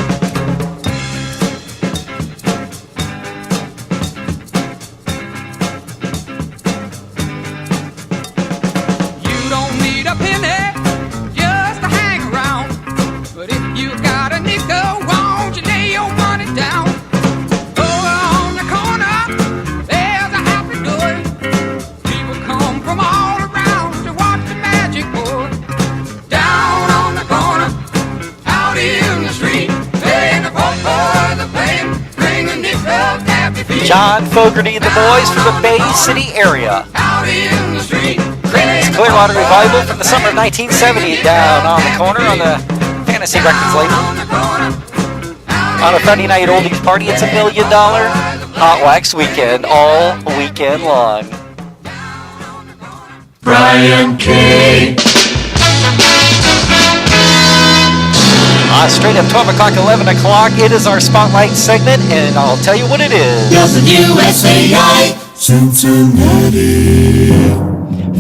You don't need a penny just to hang around, but if you got a nickel, won't you lay your money down? Over on the corner, there's a happy door. People come from all around to watch the magic pour. Down on the corner, out in the street, playing the folk boys are playing, bring a nickel tappy feet. John Fogerty and the Boys from the Bay City area. Out in the street, Creedence Clearwater Revival from the summer of 1970. Down on the Corner on the Fantasy Records label. On a Friday night oldies party, it's $1 Million Hotwax weekend, all weekend long. Brian K. Straight up 12 o'clock, 11 o'clock, it is our spotlight segment, and I'll tell you what it is. Doesn't USAI Cincinnati.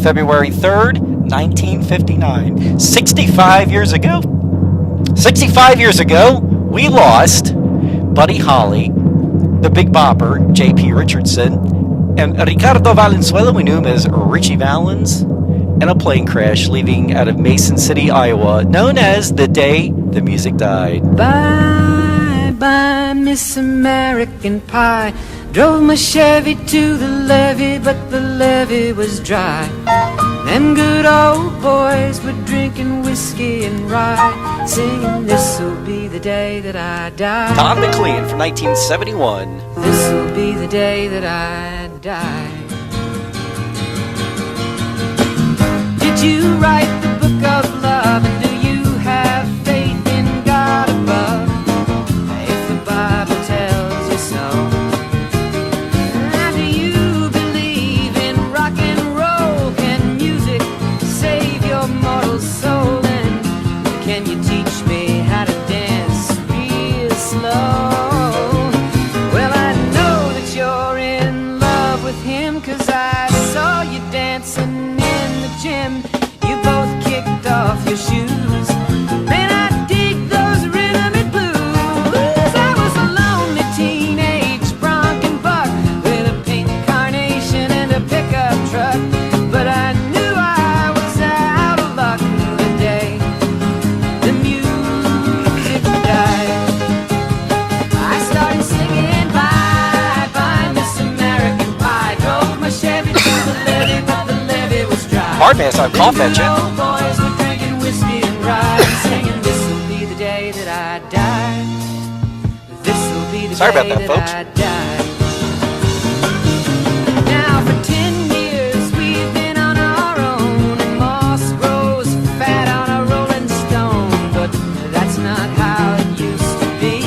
February 3rd, 1959. 65 years ago. 65 years ago, we lost Buddy Holly, the Big Bopper, J.P. Richardson, and Ricardo Valenzuela, we knew him as Richie Valens, in a plane crash leaving out of Mason City, Iowa, known as the day the music died. Bye, bye, Miss American Pie. Drove my Chevy to the levee, but the levee was dry. Them good old boys were drinking whiskey and rye, singing, this'll be the day that I die. Don McLean from 1971. This'll be the day that I die. Did you write the book of love, and do you have faith in God above? If the Bible tells you so. Do you believe in rock and roll? Can music save your mortal soul? And can you teach me how to dance real slow? Well, I know that you're in love with him, 'cause I saw you dancing in the gym. You both kicked off your shoes. Man, I dig those rhythm and blues. I was a lonely teenage bronc and buck with a pink carnation and a pickup Sorry, man, I cough at you. Boys were drinking whiskey and rye, singing, "This'll be the day that I die. This'll be the Sorry day about that, folks. I die." Now for 10 years we've been on our own, and moss grows fat on a rolling stone, but that's not how it used to be.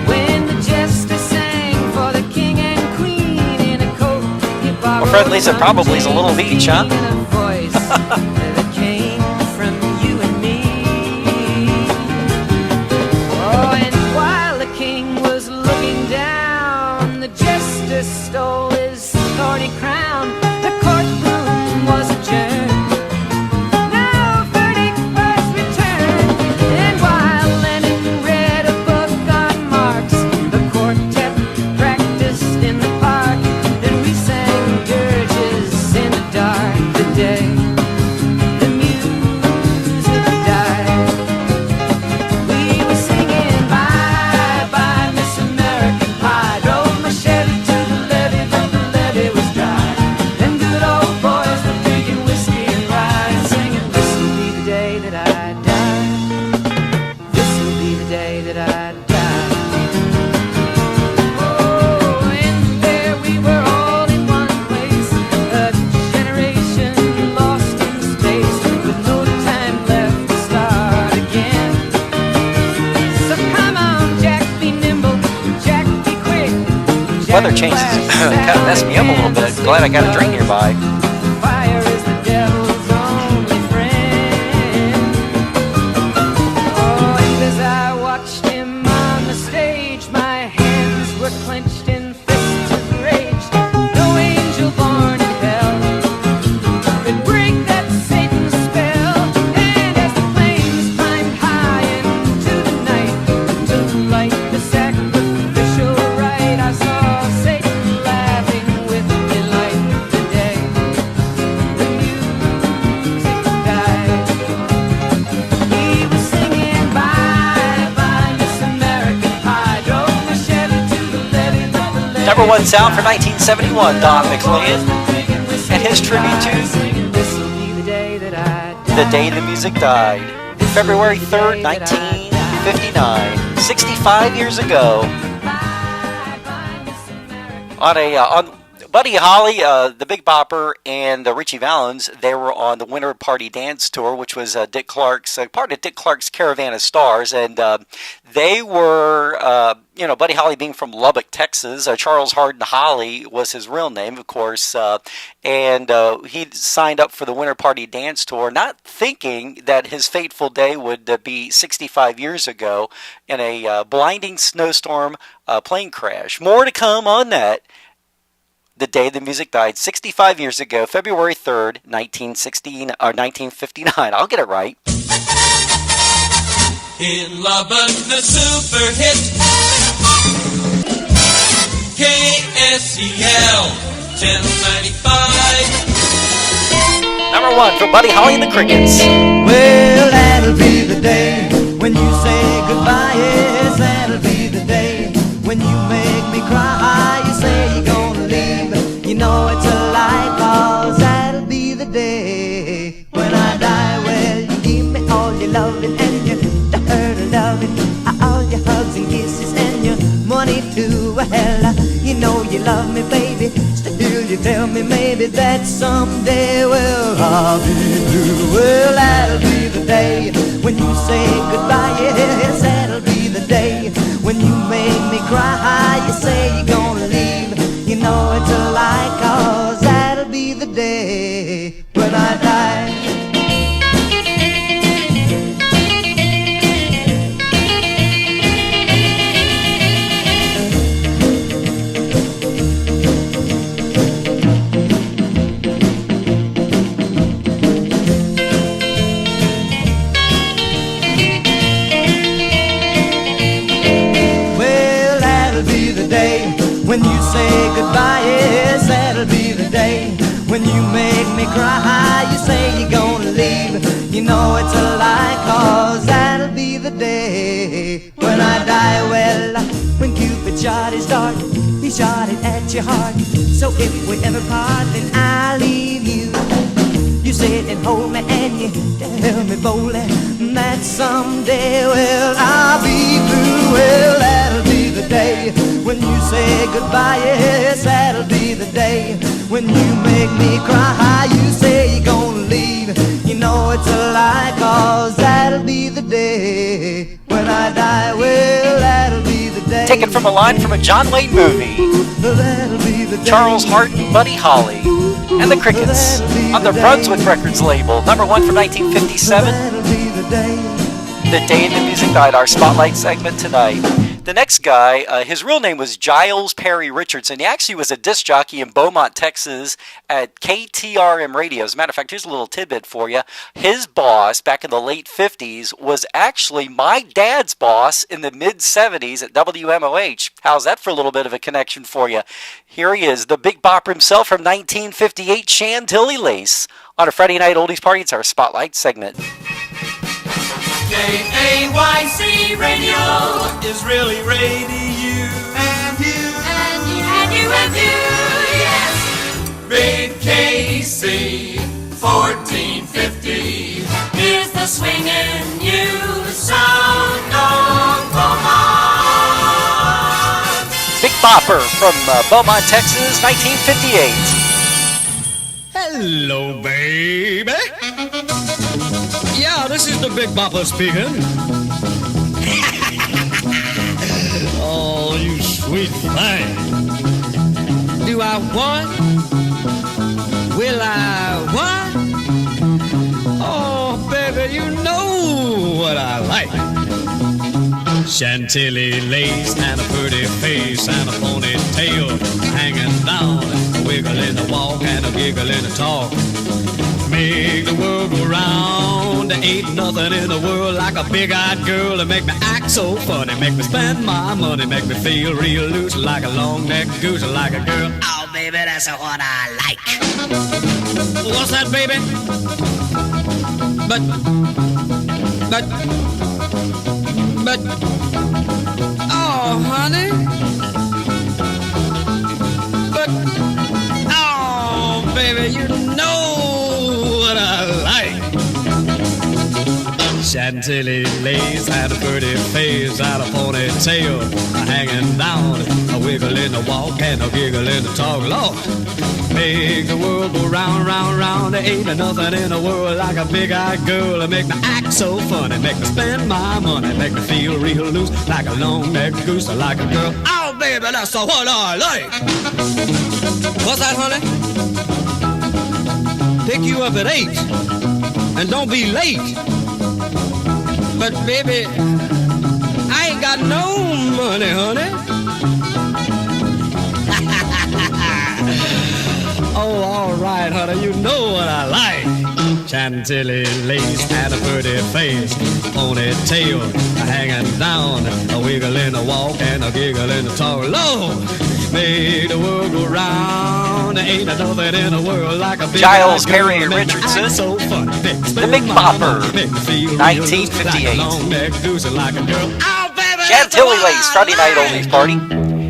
When the jester sang for the king and queen in a coat he borrowed. Well, Fred Lisa probably is a little of each, huh? Voice that came from you and me. Oh, and while the king was looking down, the jester stole his thorny crown. The courtroom was adjourned. No verdict was returned. And while Lennon read a book on Marx, the quartet practiced in the park, and we sang dirges in the dark. The day the music died, we were singing bye bye Miss American Pie. Drove my Chevy to the levee, but the levee was dry. Them good old boys were drinking whiskey and rye, singing, "This'll be the day that I die. This'll be the day that I die." Oh, and there we were all in one place, a generation lost in space, with no time left to start again. So come on, Jack, be nimble, Jack, be quick. Weather changes kind of messed me up a little bit. Glad I got a drink nearby. Fire is the devil's only friend. Oh, and as I watched him on the stage, my hands were clenched in fists of rage. No angel born in hell could break that Satan spell. And as the flames climbed high into the night to light the sacrificial rite, I saw Satan laughing with delight. The day the music died, he was singing bye bye Miss American Pie. Drove my Chevy to the levee, but the levee Number one sound for 1971, Don McLean. And his tribute to "This'll be the day that I die." the day the music died. February 3rd, 1959. 65 years ago. On Buddy Holly, the Big Bopper, and Richie Valens, they were on the Winter Party Dance Tour, which was Dick Clark's part of Dick Clark's Caravan of Stars, and they were, Buddy Holly being from Lubbock, Texas. Charles Hardin Holly was his real name, of course, and he signed up for the Winter Party Dance Tour, not thinking that his fateful day would be 65 years ago in a blinding snowstorm plane crash. More to come on that. The day the music died, 65 years ago, February 3rd, 1959. I'll get it right. In Lubbock, the super hit KSEL 1095. Number one for Buddy Holly and the Crickets. Well, that'll be the day when you say goodbye. Yes, that'll be the day when you make me cry. You say you're gonna leave. You know it's a lie, 'cause that'll be the day when I die. Well, you give me all your loving and your hurt loving, all your hugs and kisses and your money too. Well, you know you love me, baby. Still you tell me maybe that someday, well, I'll be blue. Well, that'll be the day when you say goodbye. Yes, that'll be the day when you make me cry. You say you're gonna leave. You know it's a lie, 'cause that'll be the day when I die. Well, that'll be the day when you say goodbye. Yes, that'll be the day when you make me cry. You say you're gonna leave. You know it's a lie, 'cause that'll be the day when I die. Well, when Cupid shot his dart, he shot it at your heart. So if we ever part, then I'll leave you sit and hold me and you tell me boldly that someday, well, I'll be through. Well, that'll be the day when you say goodbye. Yes, that'll be the day when you make me cry. You say you're gonna leave, you know it's a lie, 'cause that'll be the day when I die. Well, that'll be the day. Taken from a line from a John Wayne movie. That'll be the day. Charles Hart and Buddy Holly and the Crickets on the Brunswick Records label. Number 1 from 1957. The Day in the Music Night, our Spotlight segment tonight. The next guy, his real name was Giles Perry Richardson. He actually was a disc jockey in Beaumont, Texas at KTRM Radio. As a matter of fact, here's a little tidbit for you. His boss back in the late 50s was actually my dad's boss in the mid-70s at WMOH. How's that for a little bit of a connection for you? Here he is, the Big Bopper himself from 1958, Chantilly Lace. On a Friday night oldies party, it's our Spotlight segment. KAYC Radio is really radio. And you. And you. And you. And you. Yes. Big KC 1450. Here's the swinging new sound of Beaumont. Big Bopper from Beaumont, Texas, 1958. Hello, baby. Yeah, this is the Big Bopper speaking. Oh, you sweet thing. Do I want? Will I what? Oh, baby, you know what I like. Chantilly lace and a pretty face and a ponytail hanging down, a wiggle in the walk and a giggle in the talk. Make the world go round. There ain't nothing in the world like a big-eyed girl to make me act so funny, make me spend my money, make me feel real loose like a long-necked goose, like a girl. Oh, baby, that's what I like. What's that, baby? But, oh, honey. But, oh, baby, you know what I like. Chantilly lace and a pretty face and a ponytail hanging down, a wiggle in the walk and a giggle in the talk. Lord, make the world go round, round, round. There ain't nothing in the world like a big-eyed girl to make me act so funny, make me spend my money, make me feel real loose like a long-necked goose, like a girl. Oh, baby, that's what I like. What's that, honey? Pick you up at 8 and don't be late. But baby, I ain't got no money, honey. Oh, all right, honey, you know what I like. Chantilly lace and a pretty face, ponytail hanging down, a wiggle in the walk and a giggle in the talk. Lord, make the world go round. There ain't nothing in the world like a big Giles Perry Richardson, so fun. the Big Bopper, 1958. Chantilly Lace, Friday night oldies party.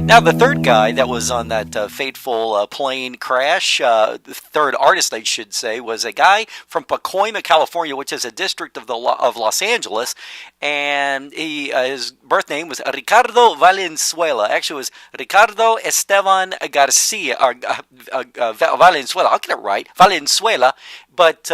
Now, the third guy that was on that fateful plane crash, the third artist, I should say, was a guy from Pacoima, California, which is a district of Los Angeles, and his birth name was Ricardo Valenzuela. Actually, it was Ricardo Esteban Garcia, or Valenzuela. I'll get it right, Valenzuela. But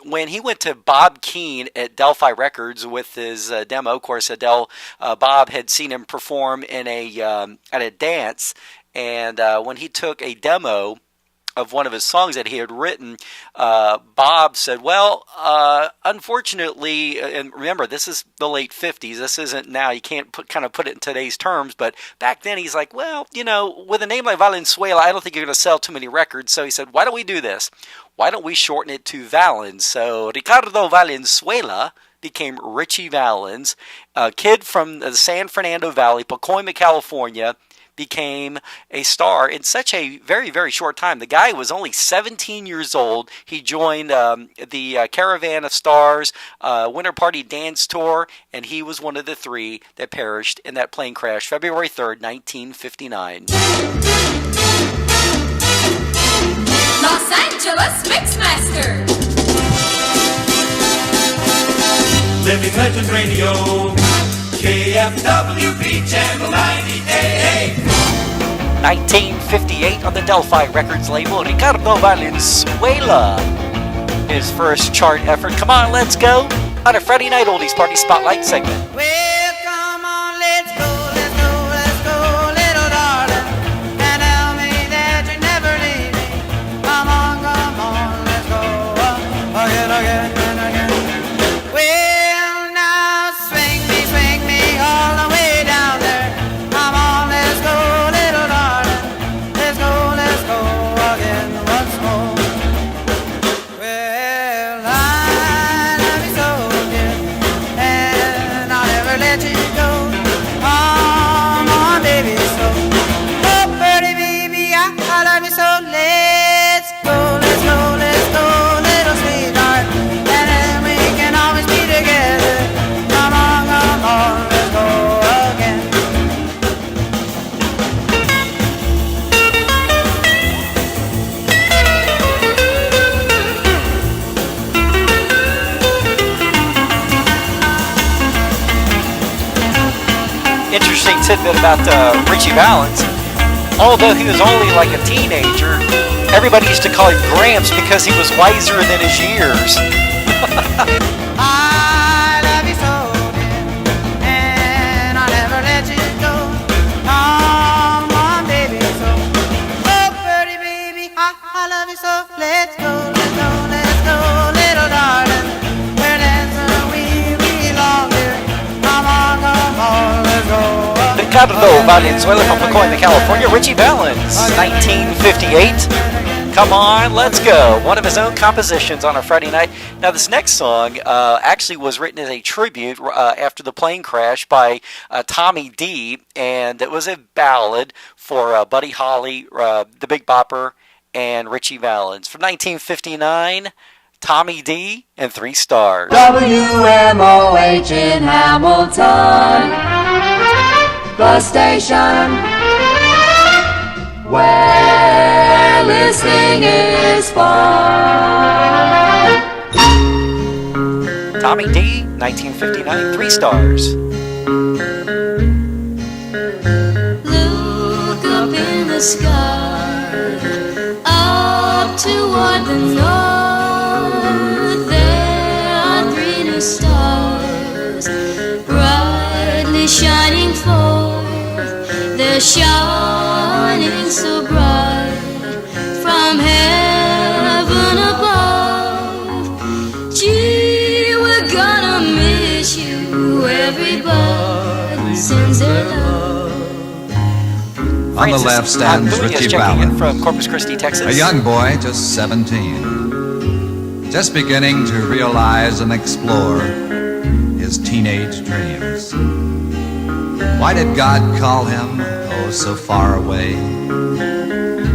when he went to Bob Keane at Delphi Records with his demo, of course, Bob had seen him perform in at a dance, and when he took a demo of one of his songs that he had written, Bob said, well, unfortunately, and remember, this is the late 50s, this isn't now, you can't put it in today's terms, but back then he's like, well, you know, with a name like Valenzuela, I don't think you're going to sell too many records, so he said, why don't we do this? Why don't we shorten it to Valens? So Ricardo Valenzuela became Richie Valens, a kid from the San Fernando Valley, Pacoima, California, became a star in such a very, very short time. The guy was only 17 years old. He joined the Caravan of Stars Winter Party Dance Tour, and he was one of the three that perished in that plane crash, February 3rd, 1959. Los Angeles Mixmaster. Legend Radio. KFWB Channel 90 AA. 1958 on the Delphi Records label. Ricardo Valenzuela, his first chart effort. Come on, let's go on a Friday Night Oldies Party Spotlight segment. Well, come on, let's go, let's go, let's go, little darling. And tell me that you never leave me. Come on, let's go. Again, again, and again. Well, now swing me all the way down there. Come on, let's go, little darling. Let's go again once more. Well, I love you so, dear, and I'll never let you go. Come on, baby, so. Oh, pretty baby, I love you so. Let's go, let's go, let's go, little sweetheart. And then we can always be together. Come on, let's go again. Interesting tidbit about Richie Valens. Although he was only like a teenager, everybody used to call him Gramps because he was wiser than his years. I love you so, dear, and I'll never let you go. Come on, baby, so. Oh, pretty baby, I love you so. Let's go, little darling. Where we belong, dear. Come on, let's go. Ricardo Valenzuela from Pacoima, California. Richie Valens, 1958. Come on, let's go. One of his own compositions on a Friday night. Now, this next song actually was written as a tribute after the plane crash by Tommy D, and it was a ballad for Buddy Holly, the Big Bopper, and Richie Valens. From 1959, Tommy D and 3 Stars. WMOH in Hamilton, the station where listening is fun. Tommy D, 1959, 3 Stars. Look up in the sky, up toward the north. There are 3 new stars, brightly shining forth. They're shining so bright from heaven above. Gee, we're gonna miss you. Everybody sends their love. On the left stands Richie Valens, from Corpus Christi, Texas. a young boy, just 17, just beginning to realize and explore his teenage dreams. Why did God call him, oh, so far away?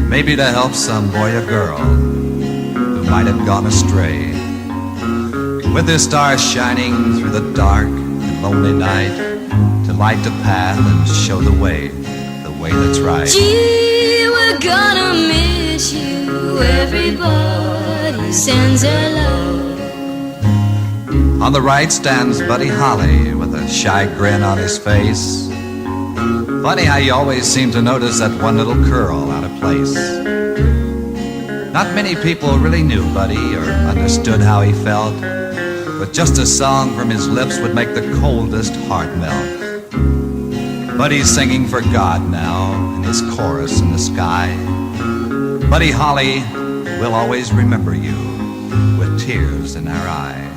Maybe to help some boy or girl who might have gone astray. With his stars shining through the dark and lonely night, to light the path and show the way that's right. Gee, we're gonna miss you. Everybody sends their love. On the right stands Buddy Holly with a shy grin on his face. Funny how you always seem to notice that one little curl out of place. Not many people really knew Buddy or understood how he felt, but just a song from his lips would make the coldest heart melt. Buddy's singing for God now in his chorus in the sky. Buddy Holly, we'll always remember you with tears in our eyes.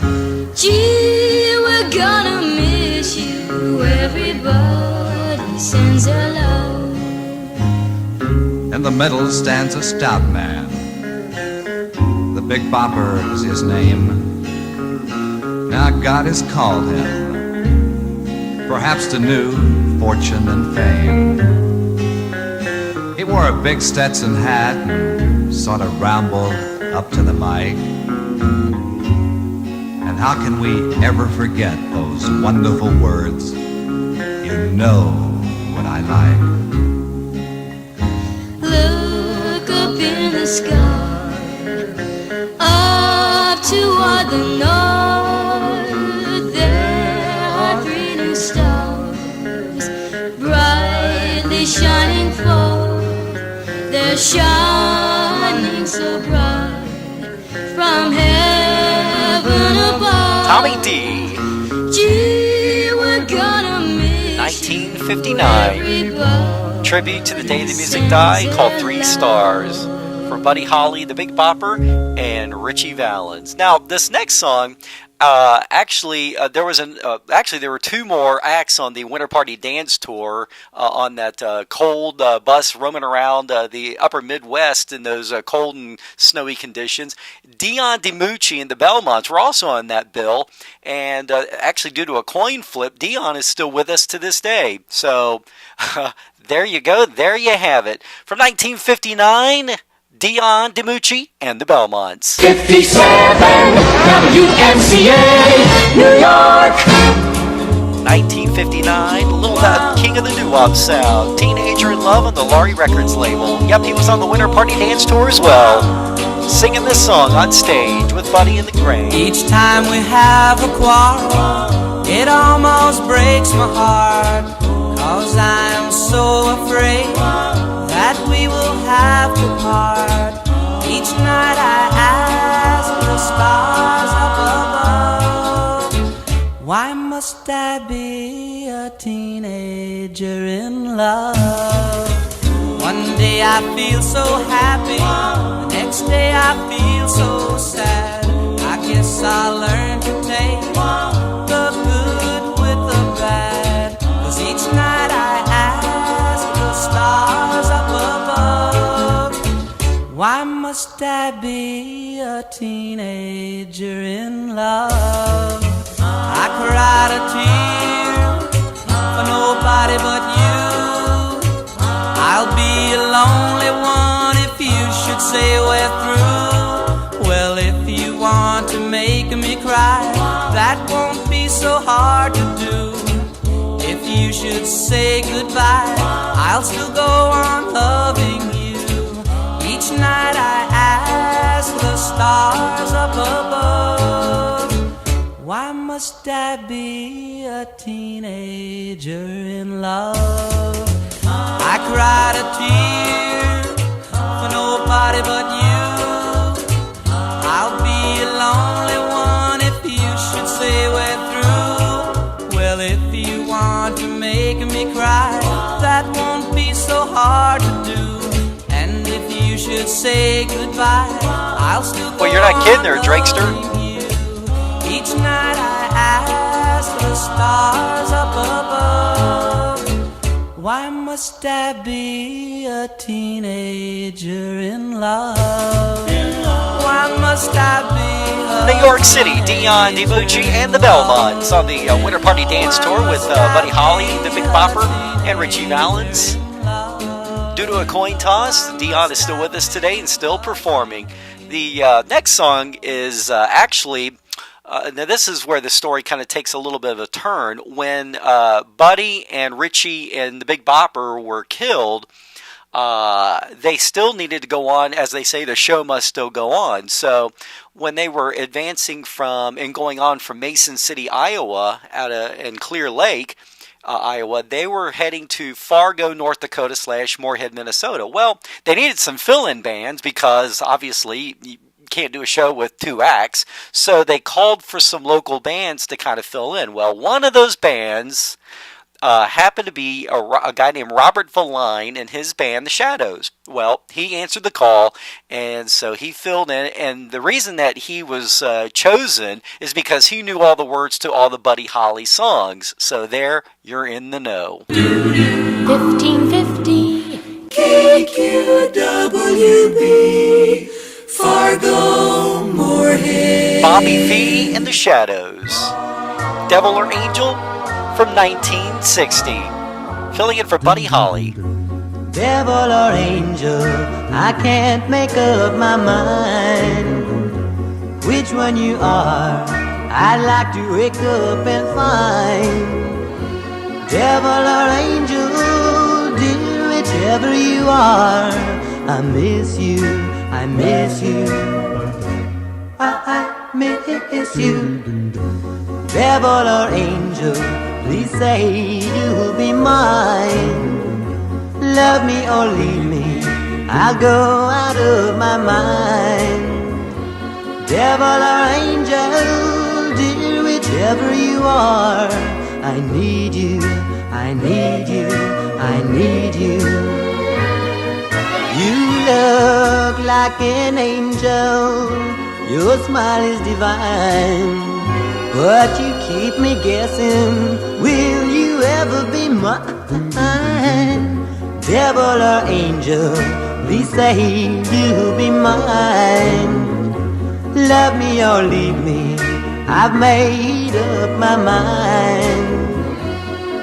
Gee, we're gonna miss you. Everybody sends their love. In the middle stands a stout man. The Big Bopper is his name. Now God has called him, perhaps to new fortune and fame. He wore a big Stetson hat and sort of rambled up to the mic. And how can we ever forget those wonderful words, you know what I like. Look up in the sky, up toward the north. There shining so bright from heaven above. Tommy D. Gee, we're gonna miss 1959. everybody. Tribute to the day the music died, called 3 Stars, for Buddy Holly, the Big Bopper, and Richie Valens. Now, this next song, there were 2 more acts on the Winter Party Dance Tour on that cold bus roaming around the upper Midwest in those cold and snowy conditions. Dion DiMucci and the Belmonts were also on that bill, and actually due to a coin flip, Dion is still with us to this day. So there you go, there you have it. From 1959... Dion DiMucci and the Belmonts. 57 WMCA, New York. 1959, little king of the doo-wop sound. Teenager in Love on the Laurie Records label. Yep, he was on the Winter Party Dance Tour as well, singing this song on stage with Buddy and the Grange. Each time we have a quarrel, it almost breaks my heart, 'cause I am so afraid that we will have to part. Each night I ask the stars up above, why must I be a teenager in love? One day I feel so happy, the next day I feel so sad. I guess I'll learn to take the good with the bad, 'cause each night I ask the stars up above, why must I be a teenager in love? I cried a tear for nobody but you. I'll be a lonely one if you should say we're through. Well, if you want to make me cry, that won't be so hard to do. If you should say goodbye, I'll still go on loving you. Each night I ask the stars up above, why must I be a teenager in love? I cried a tear for nobody but you. I'll be a lonely one if you should say we're through. Well, if you want to make me cry, that won't be so hard to do. And if you should say goodbye, I'll still go. Well, you're not kidding there, Drakester. Each night I ask the stars up above, why must I be a teenager in love? Why must I be New York City, Dion DiMucci and the Belmonts on the Winter Party Dance Tour with Buddy Holly, the Big Bopper, and Richie Valens. Due to a coin toss, Dion is still with us today and still performing. The next song is actually... now this is where the story kind of takes a little bit of a turn. When Buddy and Richie and the Big Bopper were killed, they still needed to go on. As they say, the show must still go on. So when they were advancing from and going on from Mason City, Iowa, and Clear Lake, Iowa, they were heading to Fargo, North Dakota / Moorhead, Minnesota. Well, they needed some fill-in bands because obviously can't do a show with 2 acts, so they called for some local bands to kind of fill in. Well, one of those bands happened to be a guy named Robert Valine and his band, The Shadows. Well, he answered the call, and so he filled in, and the reason that he was chosen is because he knew all the words to all the Buddy Holly songs. So there, you're in the know. 1550 KQWB Fargo, Moorhead. Bobby V and the Shadows. Devil or Angel from 1960. Filling in for Buddy Holly. Devil or angel, I can't make up my mind which one you are. I'd like to wake up and find. Devil or angel, dear, whichever you are, I miss you, I miss you, I miss you. Devil or angel, please say you'll be mine. Love me or leave me, I'll go out of my mind. Devil or angel, dear, whichever you are, I need you, I need you, I need you. You look like an angel, your smile is divine, but you keep me guessing, will you ever be mine? Devil or angel, please say you'll be mine. Love me or leave me, I've made up my mind.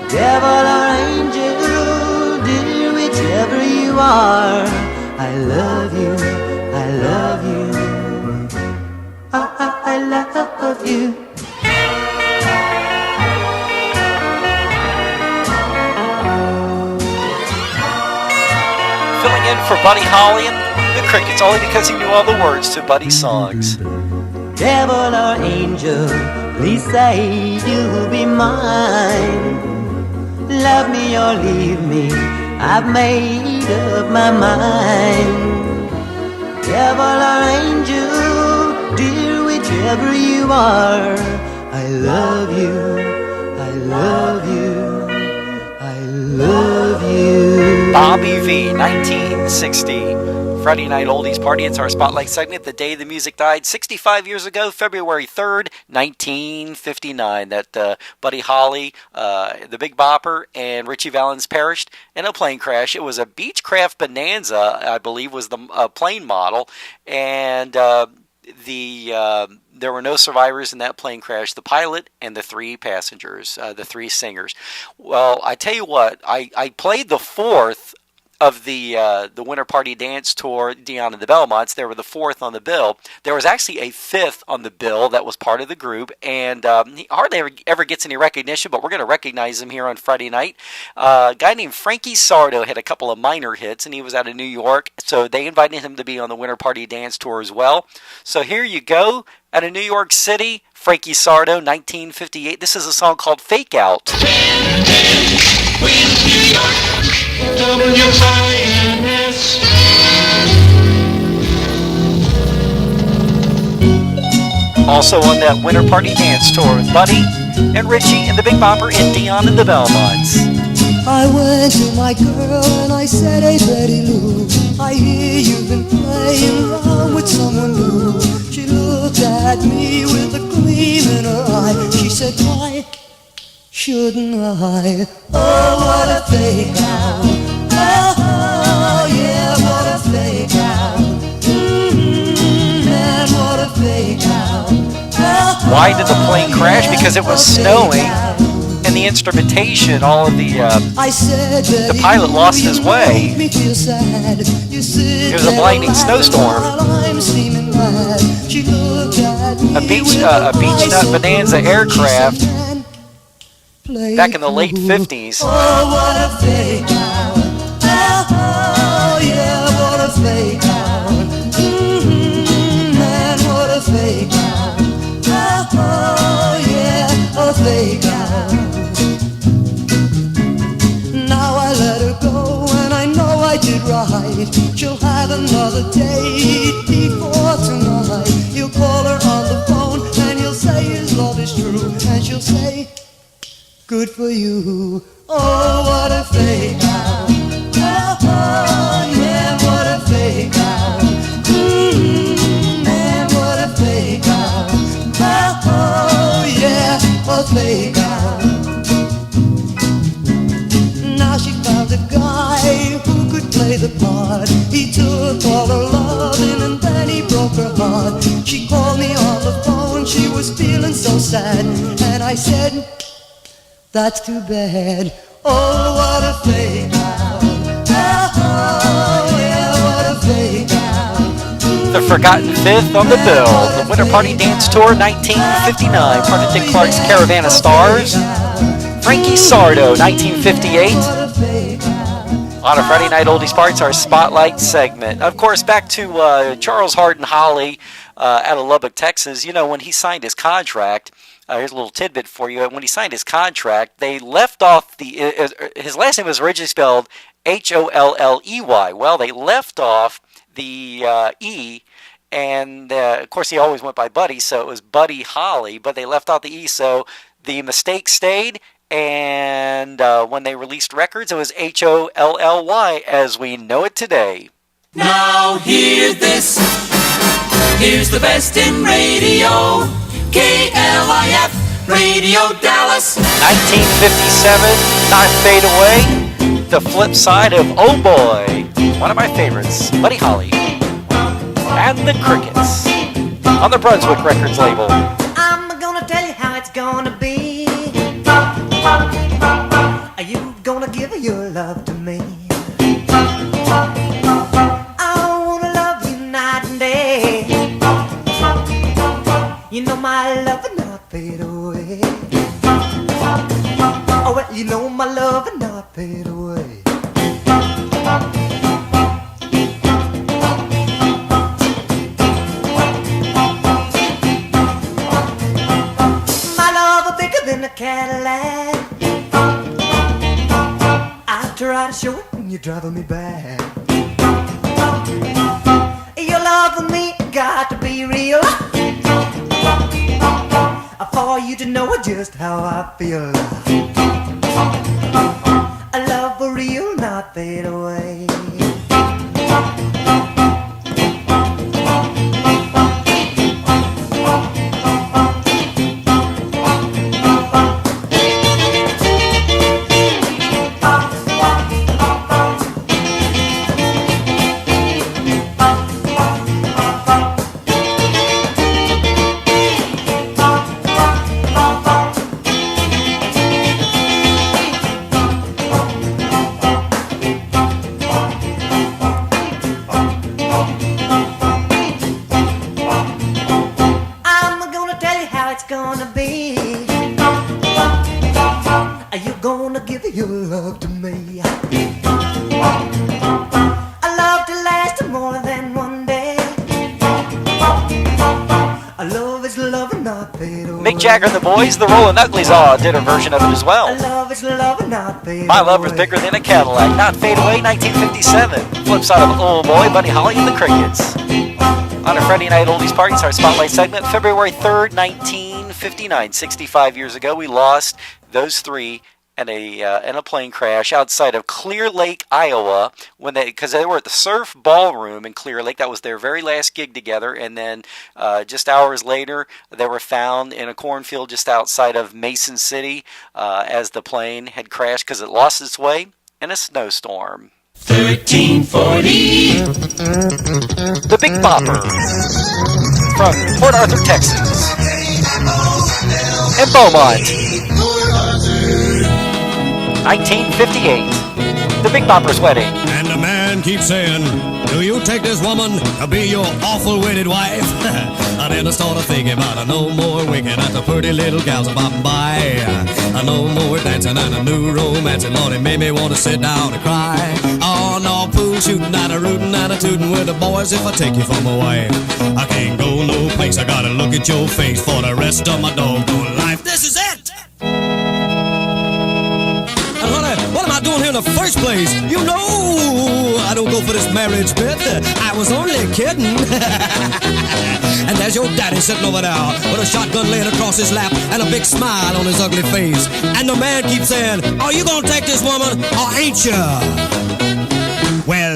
Devil or angel, dear, whichever you are, I love you, I love you, I love you. Filling in for Buddy Holly and the Crickets, only because he knew all the words to Buddy's songs. Devil or angel, please say you'll be mine. Love me or leave me, I've made up my mind. Devil or angel, dear, whichever you are, I love you, I love you, I love you. Bobby V, 1960. Friday Night Oldies Party. It's our Spotlight segment. The day the music died 65 years ago, February 3rd, 1959. That Buddy Holly, the Big Bopper, and Richie Valens perished in a plane crash. It was a Beechcraft Bonanza, I believe, was the plane model. And there were no survivors in that plane crash. The pilot and the three passengers, the three singers. Well, I tell you what, I played the fourth of the Winter Party Dance Tour, Dion and the Belmonts. They were the fourth on the bill. There was actually a fifth on the bill that was part of the group, and he hardly ever gets any recognition, but we're going to recognize him here on Friday night. A guy named Frankie Sardo had a couple of minor hits, and he was out of New York, so they invited him to be on the Winter Party Dance Tour as well. So here you go, out of New York City, Frankie Sardo, 1958. This is a song called Fake Out. New York, WINS. Also on that Winter Party Dance Tour with Buddy and Richie and the Big Bopper and Dion and the Belmonts. I went to my girl and I said, hey Betty Lou, I hear you've been playing around with someone new. She looked at me with a gleam in her eye. She said, why shouldn't I? Oh, what a fake out. Oh, yeah, what a fake out. Man, what a fake out. Why did the plane crash? Because it was snowing, and the instrumentation, all of the pilot lost his way. It was a blinding snowstorm. A beach nut Bonanza aircraft back in the late 50s. Oh, what a fake out. Oh, yeah, what a fake out. Man, what a fake out. Oh, yeah, a fake out. Now I let her go, and I know I did right. She'll have another date before tonight. He'll call her on the phone, and he'll say his love is true. And she'll say, good for you. Oh, what a fake out. Oh, yeah, what a fake out. Man, what a fake out. Oh, yeah, a fake out. Now she found a guy who could play the part. He took all her loving and then he broke her heart. She called me on the phone, she was feeling so sad. And I said, that's too bad. Oh, what a fake out. Oh, yeah, what a fake out. The Forgotten Fifth on the bill. The Winter Party Dance Tour, 1959. Part of Dick Clark's Caravan of Stars. Frankie Sardo, 1958. On a Friday Night Oldies Parts, our Spotlight segment. Of course, back to Charles Hardin Holly out of Lubbock, Texas. You know, when he signed his contract, here's a little tidbit for you. When he signed his contract, they left off his last name was originally spelled Holley. Well, they left off the E, and of course he always went by Buddy, so it was Buddy Holly, but they left out the E, so the mistake stayed, and when they released records, it was Holly as we know it today. Now hear this, here's the best in radio, KLIF, Radio Dallas. 1957, Not Fade Away, the flip side of Oh Boy, one of my favorites, Buddy Holly, and the Crickets, on the Brunswick Records label. I'm gonna tell you how it's gonna be. Are you gonna give your love to me? I wanna love you night and day. You know my love will not fade away. Oh, well, you know my love will not fade away. My love is bigger than a Cadillac. I try to show it and you're driving me back. Your love for me got to be real, for you to know just how I feel. A love for real, not fade away. Mick Jagger and the Boys, the Rollin' Uglies did a version of it as well. My Love Was Bigger Than a Cadillac, Not Fade Away, 1957. Flip side of Oh Boy, Buddy Holly and the Crickets. On a Friday night oldies party, our spotlight segment, February 3rd, 1959. 65 years ago, we lost those three in a plane crash outside of Clear Lake, Iowa, because they were at the Surf Ballroom in Clear Lake. That was their very last gig together, and then just hours later, they were found in a cornfield just outside of Mason City as the plane had crashed because it lost its way in a snowstorm. 1340. The Big Bopper from Port Arthur, Texas, and Beaumont. 1958, The Big Bopper's wedding. And the man keeps saying, do you take this woman to be your awful wedded wife? I then I started thinking about no more winking at the pretty little gals bopping by. No more dancing and a new romance, and Lord, it made me want to sit down and cry. Oh, no pool shooting and a rootin' and a tootin' with the boys if I take you from a wife. I can't go no place, I gotta look at your face for the rest of my doggone life. This is it! What am I doing here in the first place? You know I don't go for this marriage bit. I was only kidding. And there's your daddy sitting over there with a shotgun laying across his lap and a big smile on his ugly face. And the man keeps saying, are you gonna take this woman or ain't you? Well,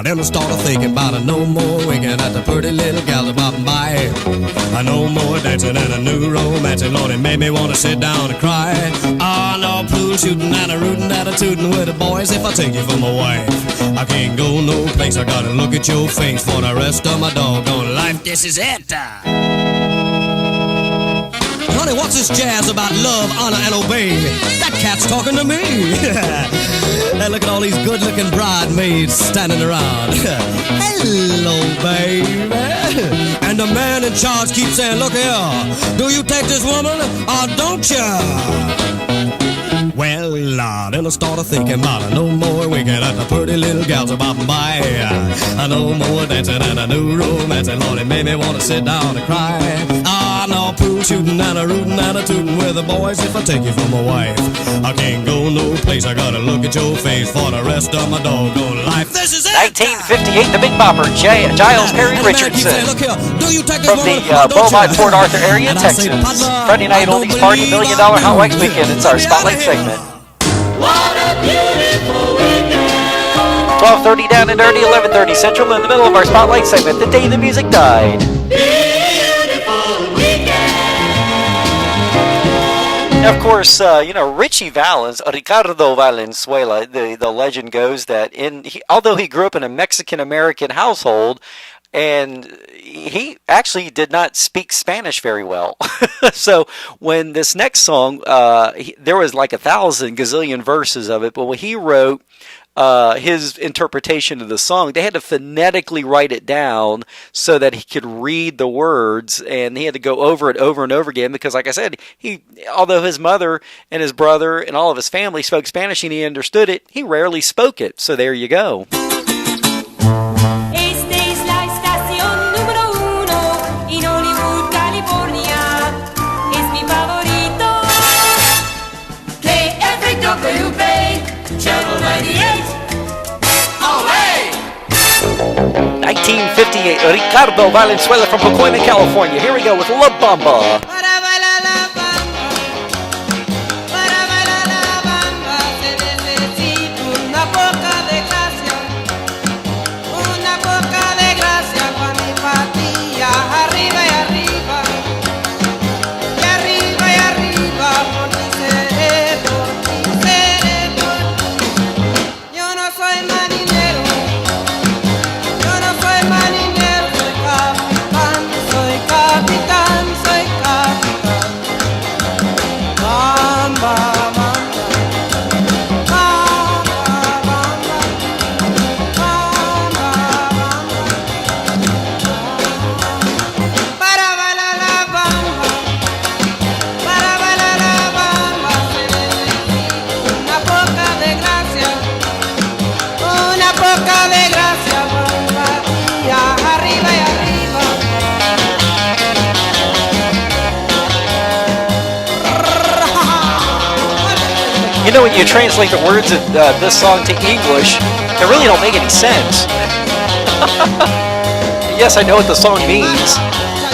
then I started thinking about no more winking at the pretty little gals bopping by. No more dancing and a new romance, and Lord, it made me want to sit down and cry. No pool shooting and a rootin' and a tootin' with the boys if I take you for my wife. I can't go no place, I gotta look at your face for the rest of my doggone life. This is it. Honey, what's this jazz about love, honor, and obey? That cat's talking to me. And look at all these good-looking bridesmaids standing around. Hello, baby. And the man in charge keeps saying, look here, do you take this woman or don't you? Well, then I started thinking about no more winking at the pretty little gals bopping by. No more dancing and a new romance, and Lord, it made me want to sit down and cry. got no pool shooting and a rootin' and a tootin' with the boys if I take you for my wife. I can't go no place, I gotta look at your face for the rest of my doggone life. This is it! 1958, the Big Bopper, Giles Perry Richardson. From the Beaumont, Port Arthur area, Texas. Friday night oldies party, $1 Million Hotwax Weekend. It's our Spotlight segment. What a beautiful weekend. 12:30 down and dirty, 11:30 Central, in the middle of our Spotlight segment, the day the music died. Beautiful weekend. Now, of course, Richie Valens, Ricardo Valenzuela, the legend goes that although he grew up in a Mexican-American household, and he actually did not speak Spanish very well. So when this next song, there was like 1,000 gazillion verses of it, but when he wrote his interpretation of the song, they had to phonetically write it down so that he could read the words, and he had to go over it over and over again because, like I said, although his mother and his brother and all of his family spoke Spanish and he understood it, he rarely spoke it. So there you go. Channel 98. Away! 1958, Ricardo Valenzuela from Pacoima, California. Here we go with La Bamba. You know, when you translate the words of this song to English, they really don't make any sense. Yes, I know what the song means.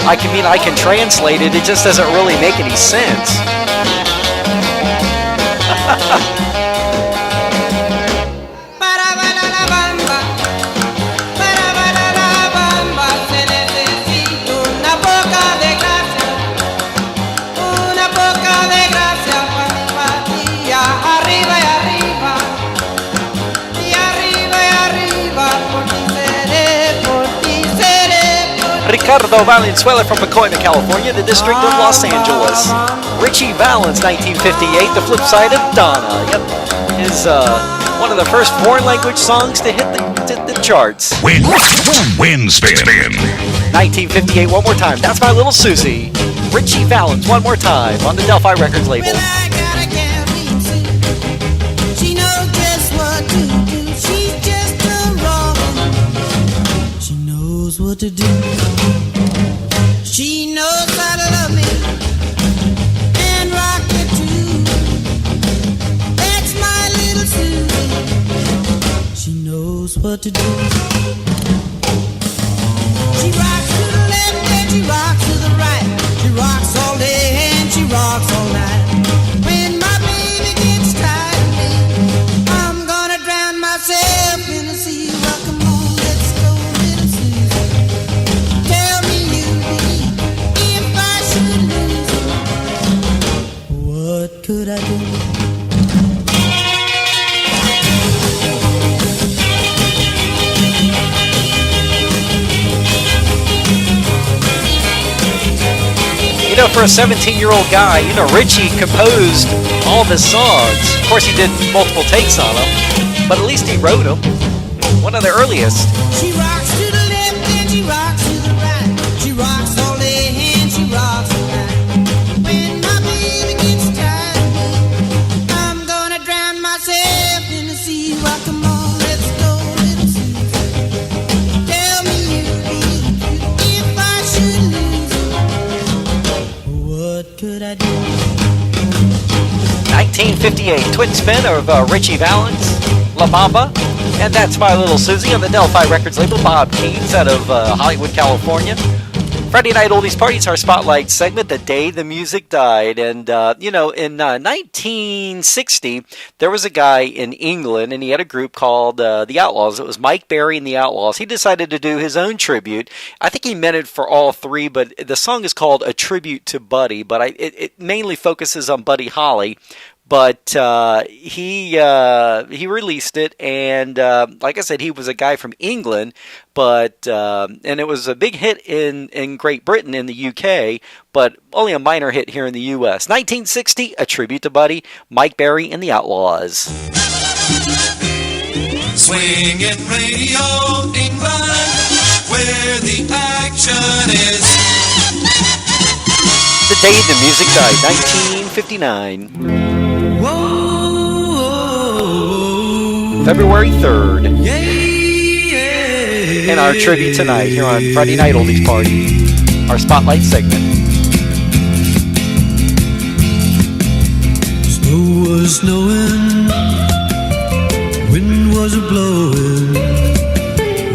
I can translate it. It just doesn't really make any sense. Ricardo Valenzuela from Pacoima, California, the District of Los Angeles. Richie Valens, 1958, the flip side of Donna. Yep, is one of the first foreign language songs to hit the charts. Win spin. 1958, one more time. That's My Little Susie. Richie Valens, one more time on the Delphi Records label. She knows just what to do. She's just a robin. She knows what to do. She knows how to love me and rock it too. That's my little Susie. She knows what to do. She rocks to the left and she rocks to the right. She rocks all day and she rocks all night. When my baby gets tired of me, I'm gonna drown myself in the sea. Well, come on, let's go, little Susie. Tell me you believe if I should lose you, what could I do? You know, for a 17-year-old guy, Richie composed all of his songs. Of course, he did multiple takes on them, but at least he wrote them. One of the earliest. She rocks to the left and she rocks to the right. She rocks all day and she rocks all night. When my baby gets tired of me, I'm gonna drown myself in the sea. Well, come on, let's go, little Susie. Tell me you believe if I should lose you, could I do? 1958 twin spin of Richie Valens, La Bamba, and That's My Little Susie on the Delphi Records label. Bob Keynes out of Hollywood, California. Friday Night Oldies Parties, our spotlight segment, the day the music died. And, in 1960, there was a guy in England, and he had a group called The Outlaws. It was Mike Berry and The Outlaws. He decided to do his own tribute. I think he meant it for all three, but the song is called A Tribute to Buddy, but it mainly focuses on Buddy Holly. But he released it, and like I said, he was a guy from England, but and it was a big hit in Great Britain, in the UK, but only a minor hit here in the US. 1960, A Tribute to Buddy, Mike Berry and the Outlaws. Swinging Radio England, where the action is. The day the music died, 1959. February 3rd. And our tribute tonight here on Friday Night Oldies Party, our spotlight segment. Snow was snowing, wind was blowing,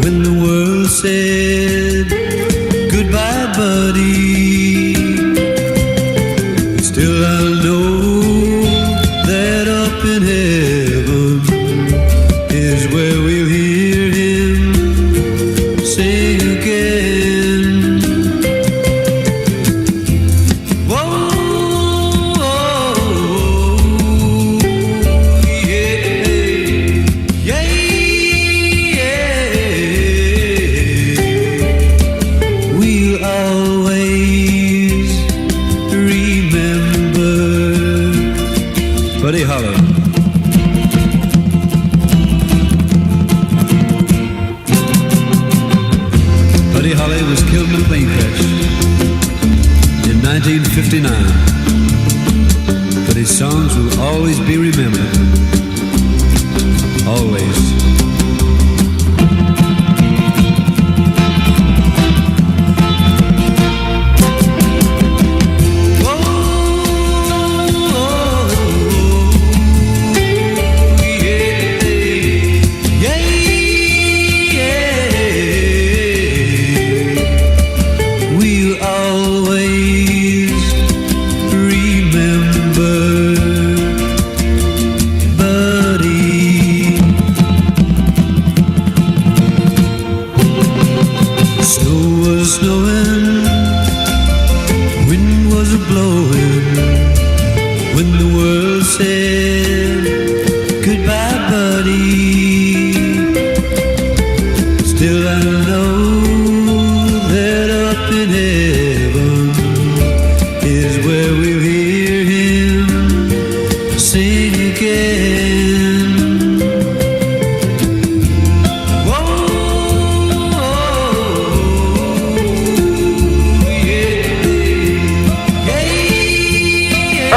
when the world said goodbye, buddy. Still I know that up in heaven is where we'll hear him sing again. Whoa, yeah, yeah, yeah. We'll always remember Buddy Holly. Buddy Holly was killed in a plane crash in 1959, but his songs will always be remembered. Always.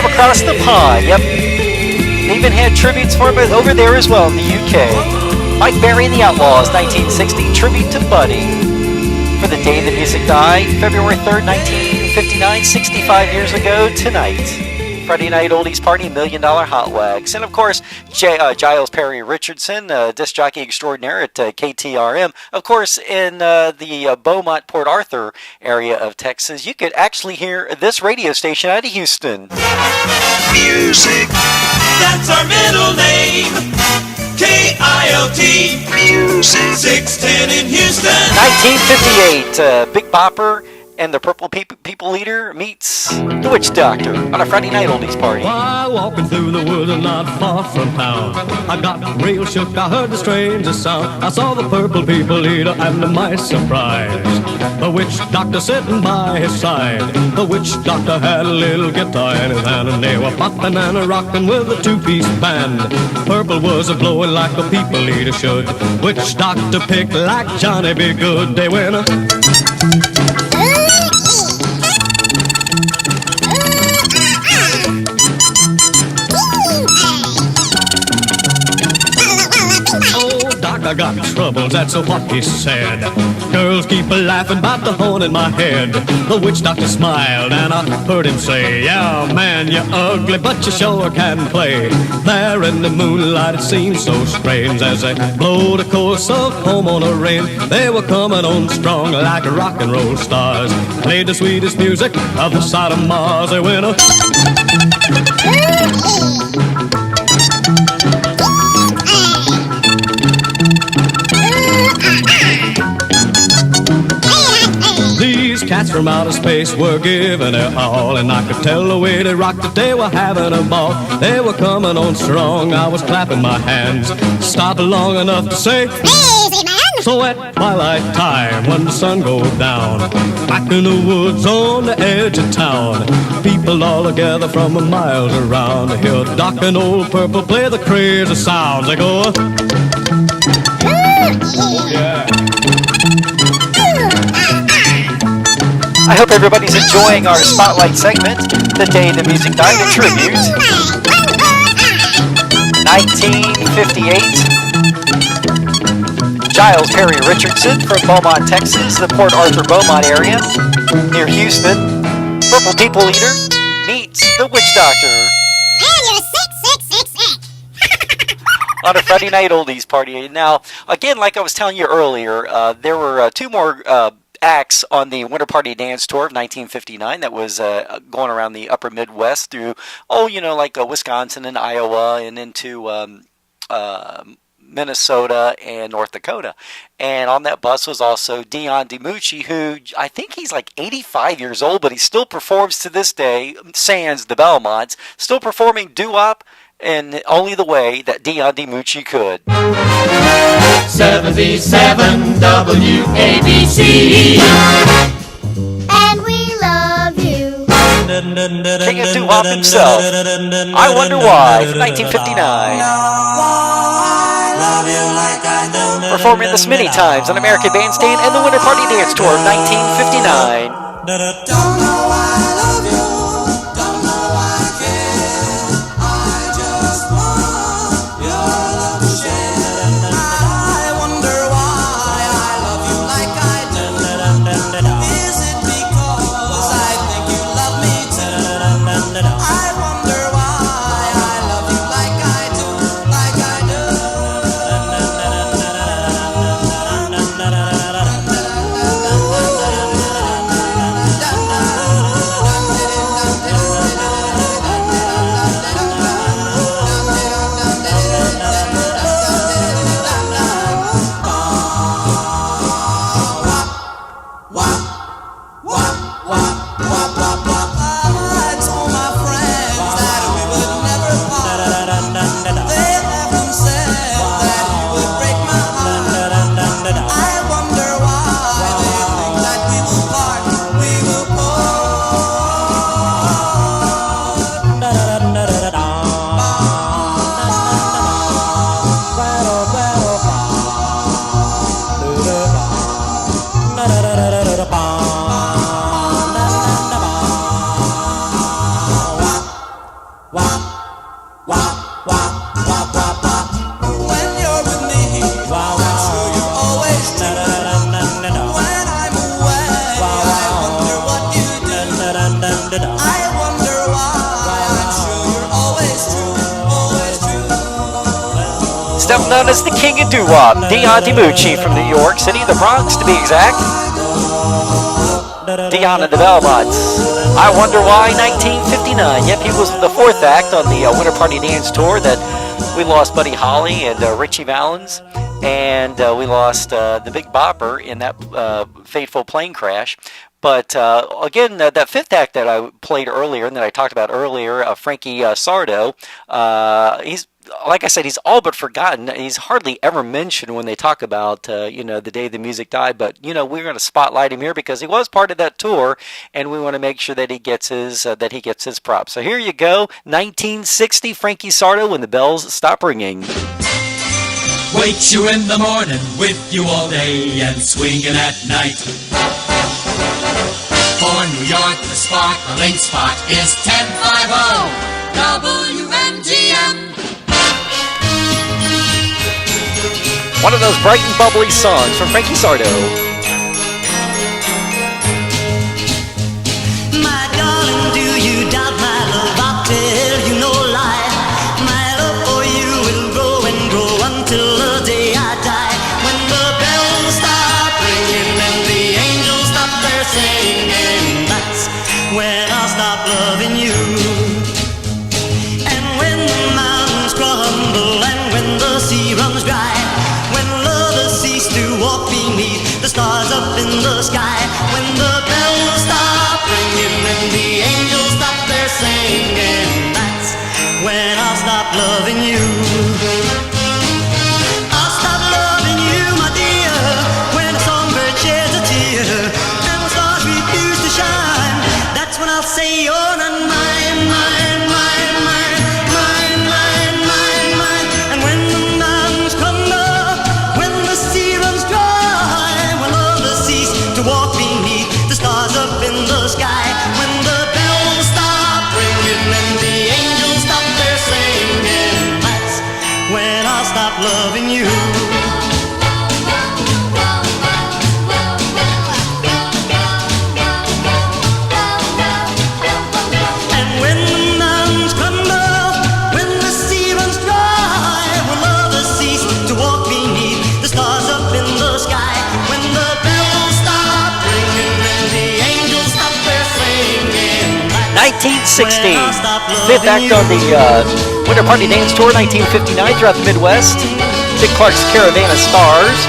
Across the pond, yep. They even had tributes for him over there as well in the UK. Mike Berry and the Outlaws, 1960, tribute to Buddy. For the day the music died, February 3rd, 1959, 65 years ago tonight. Friday Night Oldies Party, $1 Million Hotwax. And of course, Giles Perry Richardson, disc jockey extraordinaire at KTRM. Of course, in the Beaumont, Port Arthur area of Texas, you could actually hear this radio station out of Houston. Music, that's our middle name. KIOT Music, 610 in Houston. 1958, Big Bopper and the Purple People Eater meets the Witch Doctor on a Friday Night Oldies Party. While walking through the woods not far from town, I got real shook, I heard the strangest sound. I saw the Purple People Eater, and to my surprise, the Witch Doctor sitting by his side. The Witch Doctor had a little guitar in his hand, and they were popping and a-rocking with a two-piece band. Purple was a-blowing like a People Eater should. Witch Doctor picked like Johnny B. Good. They went I got troubles, that's what he said. Girls keep laughing about the horn in my head. The witch doctor smiled and I heard him say, yeah, man, you're ugly, but you sure can play. There in the moonlight it seemed so strange as they blowed a chorus of Home on a Range. They were coming on strong like rock and roll stars. Played the sweetest music of the side of Mars. They went These cats from outer space were giving their all, and I could tell the way they rocked that they were having a ball. They were coming on strong, I was clapping my hands, stopped long enough to say, easy man. So at twilight time, when the sun goes down, back in the woods on the edge of town, people all together from miles around to hear Doc and Old Purple play the crazy sounds. They go, oh yeah. I hope everybody's enjoying our Spotlight segment, The Day the Music Died, a tribute. 1958. Giles Perry Richardson from Beaumont, Texas, the Port Arthur Beaumont area, near Houston. Purple People Eater meets the Witch Doctor. And you're 6666. On a Friday night oldies party. Now, again, like I was telling you earlier, there were two more acts on the Winter Party Dance Tour of 1959 that was going around the upper Midwest through, Wisconsin and Iowa and into Minnesota and North Dakota. And on that bus was also Dion DiMucci, who I think he's like 85 years old, but he still performs to this day, sans the Belmonts, still performing doo-wop in only the way that Dion DiMucci could. 77 WABC. And we love you. King of doo-wop himself. I Wonder Why from 1959. Performing this many times on American Bandstand and the Winter Party Dance Tour of 1959. Don't know why I love you. Don't know why I care. I just want your love to share. I wonder why I love you like I do. Is it because I think you love me too? I wonder why I love you like I do, like I do. I told my friends that we would never part. They laughed and said that you would break my heart. I wonder why they think that we will part. We will When you're with me, I'm sure you're always true. When I'm away, I wonder what you do. I wonder why. I'm sure you're always true, always true. Still known as the King of Doo-Wop, Dion DiMucci from New York City, the Bronx to be exact. Dion and the Belmonts. I Wonder Why, 1959. Yep, he was the fourth act on the Winter Party Dance Tour that we lost Buddy Holly and Richie Valens, and we lost the Big Bopper in that fateful plane crash. But again, that fifth act that I played earlier and that I talked about earlier, Frankie Sardo, he's, like I said, he's all but forgotten. He's hardly ever mentioned when they talk about, the day the music died. But, we're going to spotlight him here because he was part of that tour, and we want to make sure that he gets his props. So here you go, 1960, Frankie Sardo, When the Bells Stop Ringing. Wait you in the morning, with you all day, and swinging at night. For New York, the sparkling spot is 1050 WMGM. One of those bright and bubbly songs from Frankie Sardo. My darling, do you doubt my love? I'll tell you no lie. My love for you will grow and grow until the day I die. When the bells stop ringing and the angels stop their singing, that's when I'll stop loving you. And when the mountains crumble and when the sea runs dry, when lovers cease to walk beneath the stars up in the sky, when the bells stop ringing and the angels stop their singing, that's when I'll stop loving you. I'll stop loving you, my dear, when a songbird sheds a tear and the stars refuse to shine. That's when I'll say you're not mine, mine, mine, mine, mine, mine, mine, mine. And when the mountains crumble, when the sea runs dry, when lovers cease to walk beneath the stars up in the sky, when the bells stop ringing and the angels stop their singing, that's when I'll stop loving you. And when the mountains crumble, when the sea runs dry, when lovers cease to walk beneath the stars up in the sky, when the bells stop ringing and the angels stop their singing, 1960, fifth act on the Winter Party Dance Tour, 1959, throughout the Midwest. Dick Clark's Caravan of Stars.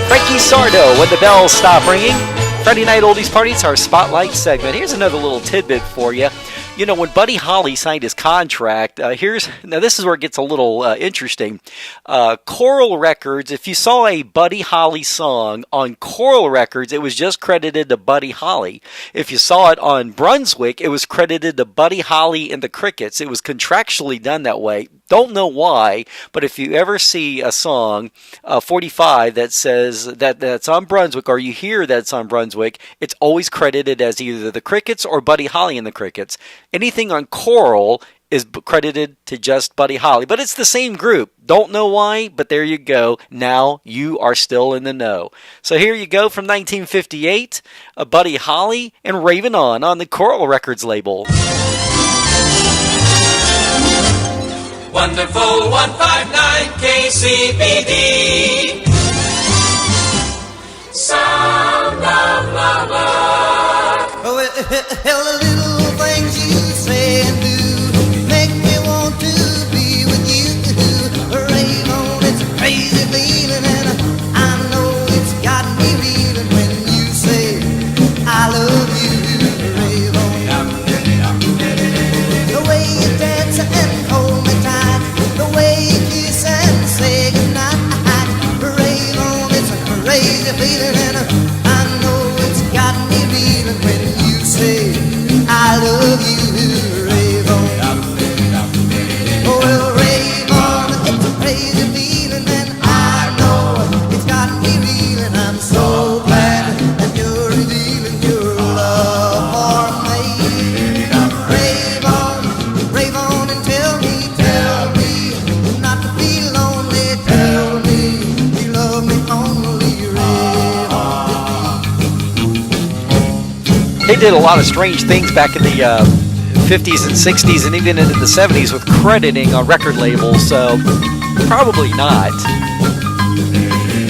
Frankie Sardo, When the Bells Stop Ringing. Friday Night Oldies Parties, our Spotlight segment. Here's another little tidbit for you. You know, when Buddy Holly signed his contract, now this is where it gets a little interesting. Coral Records, if you saw a Buddy Holly song on Coral Records, it was just credited to Buddy Holly. If you saw it on Brunswick, it was credited to Buddy Holly and the Crickets. It was contractually done that way. Don't know why, but if you ever see a song, 45, that says that's on Brunswick, or you hear that's on Brunswick, it's always credited as either the Crickets or Buddy Holly and the Crickets. Anything on Coral is credited to just Buddy Holly, but it's the same group. Don't know why, but there you go. Now you are still in the know. So here you go from 1958, Buddy Holly and Raving On the Coral Records label. Wonderful 159 KCBD. Sound of Lover. Oh, the little things you say and do make me want to be with you. Rave on, it's a crazy feeling, and I know it's got me reeling when you say I love you. Rave on. The way you dance and hold me tight, the way you kiss and say goodnight. Rave on, it's a crazy feeling, and I know it's got me reeling when you say I love you. Rave on. Oh, well, rave on, it's a crazy feeling, and I know it's got me reeling. I'm so glad that you're revealing your love for me. Rave on and tell me not to be lonely. Tell me you love me only. Rave on. They did a lot of strange things back in the 50s and 60s and even into the 70s with crediting on record labels, so probably not.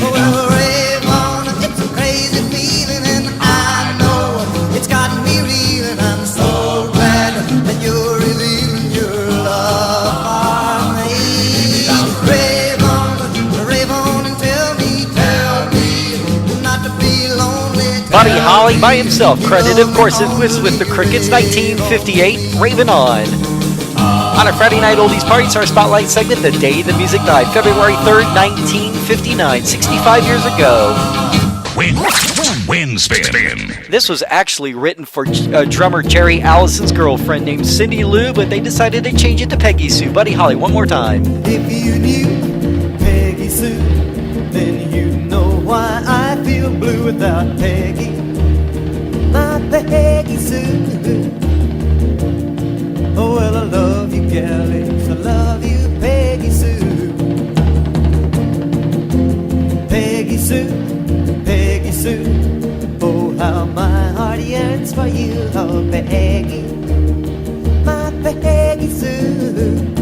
Oh, well, rave on, it's a crazy feeling, and I know it's got me reeling. I'm so glad that you're revealing your love for me. Rave on and tell me not to be lonely. Buddy Holly by himself, credited, of course, it was with the Crickets, 1958, Raving On a Friday Night Oldies Parties, our Spotlight segment, the day the music died, February 3rd, 1959, 65 years ago. Wind spin. This was actually written for drummer Jerry Allison's girlfriend named Cindy Lou, but they decided to change it to Peggy Sue. Buddy Holly, one more time. If you knew Peggy Sue, then you'd know why I feel blue without Peggy. My Peggy Sue. Oh, well, I love you, galleys. I love you, Peggy Sue. dance for you, oh Peggy, my Peggy Sue.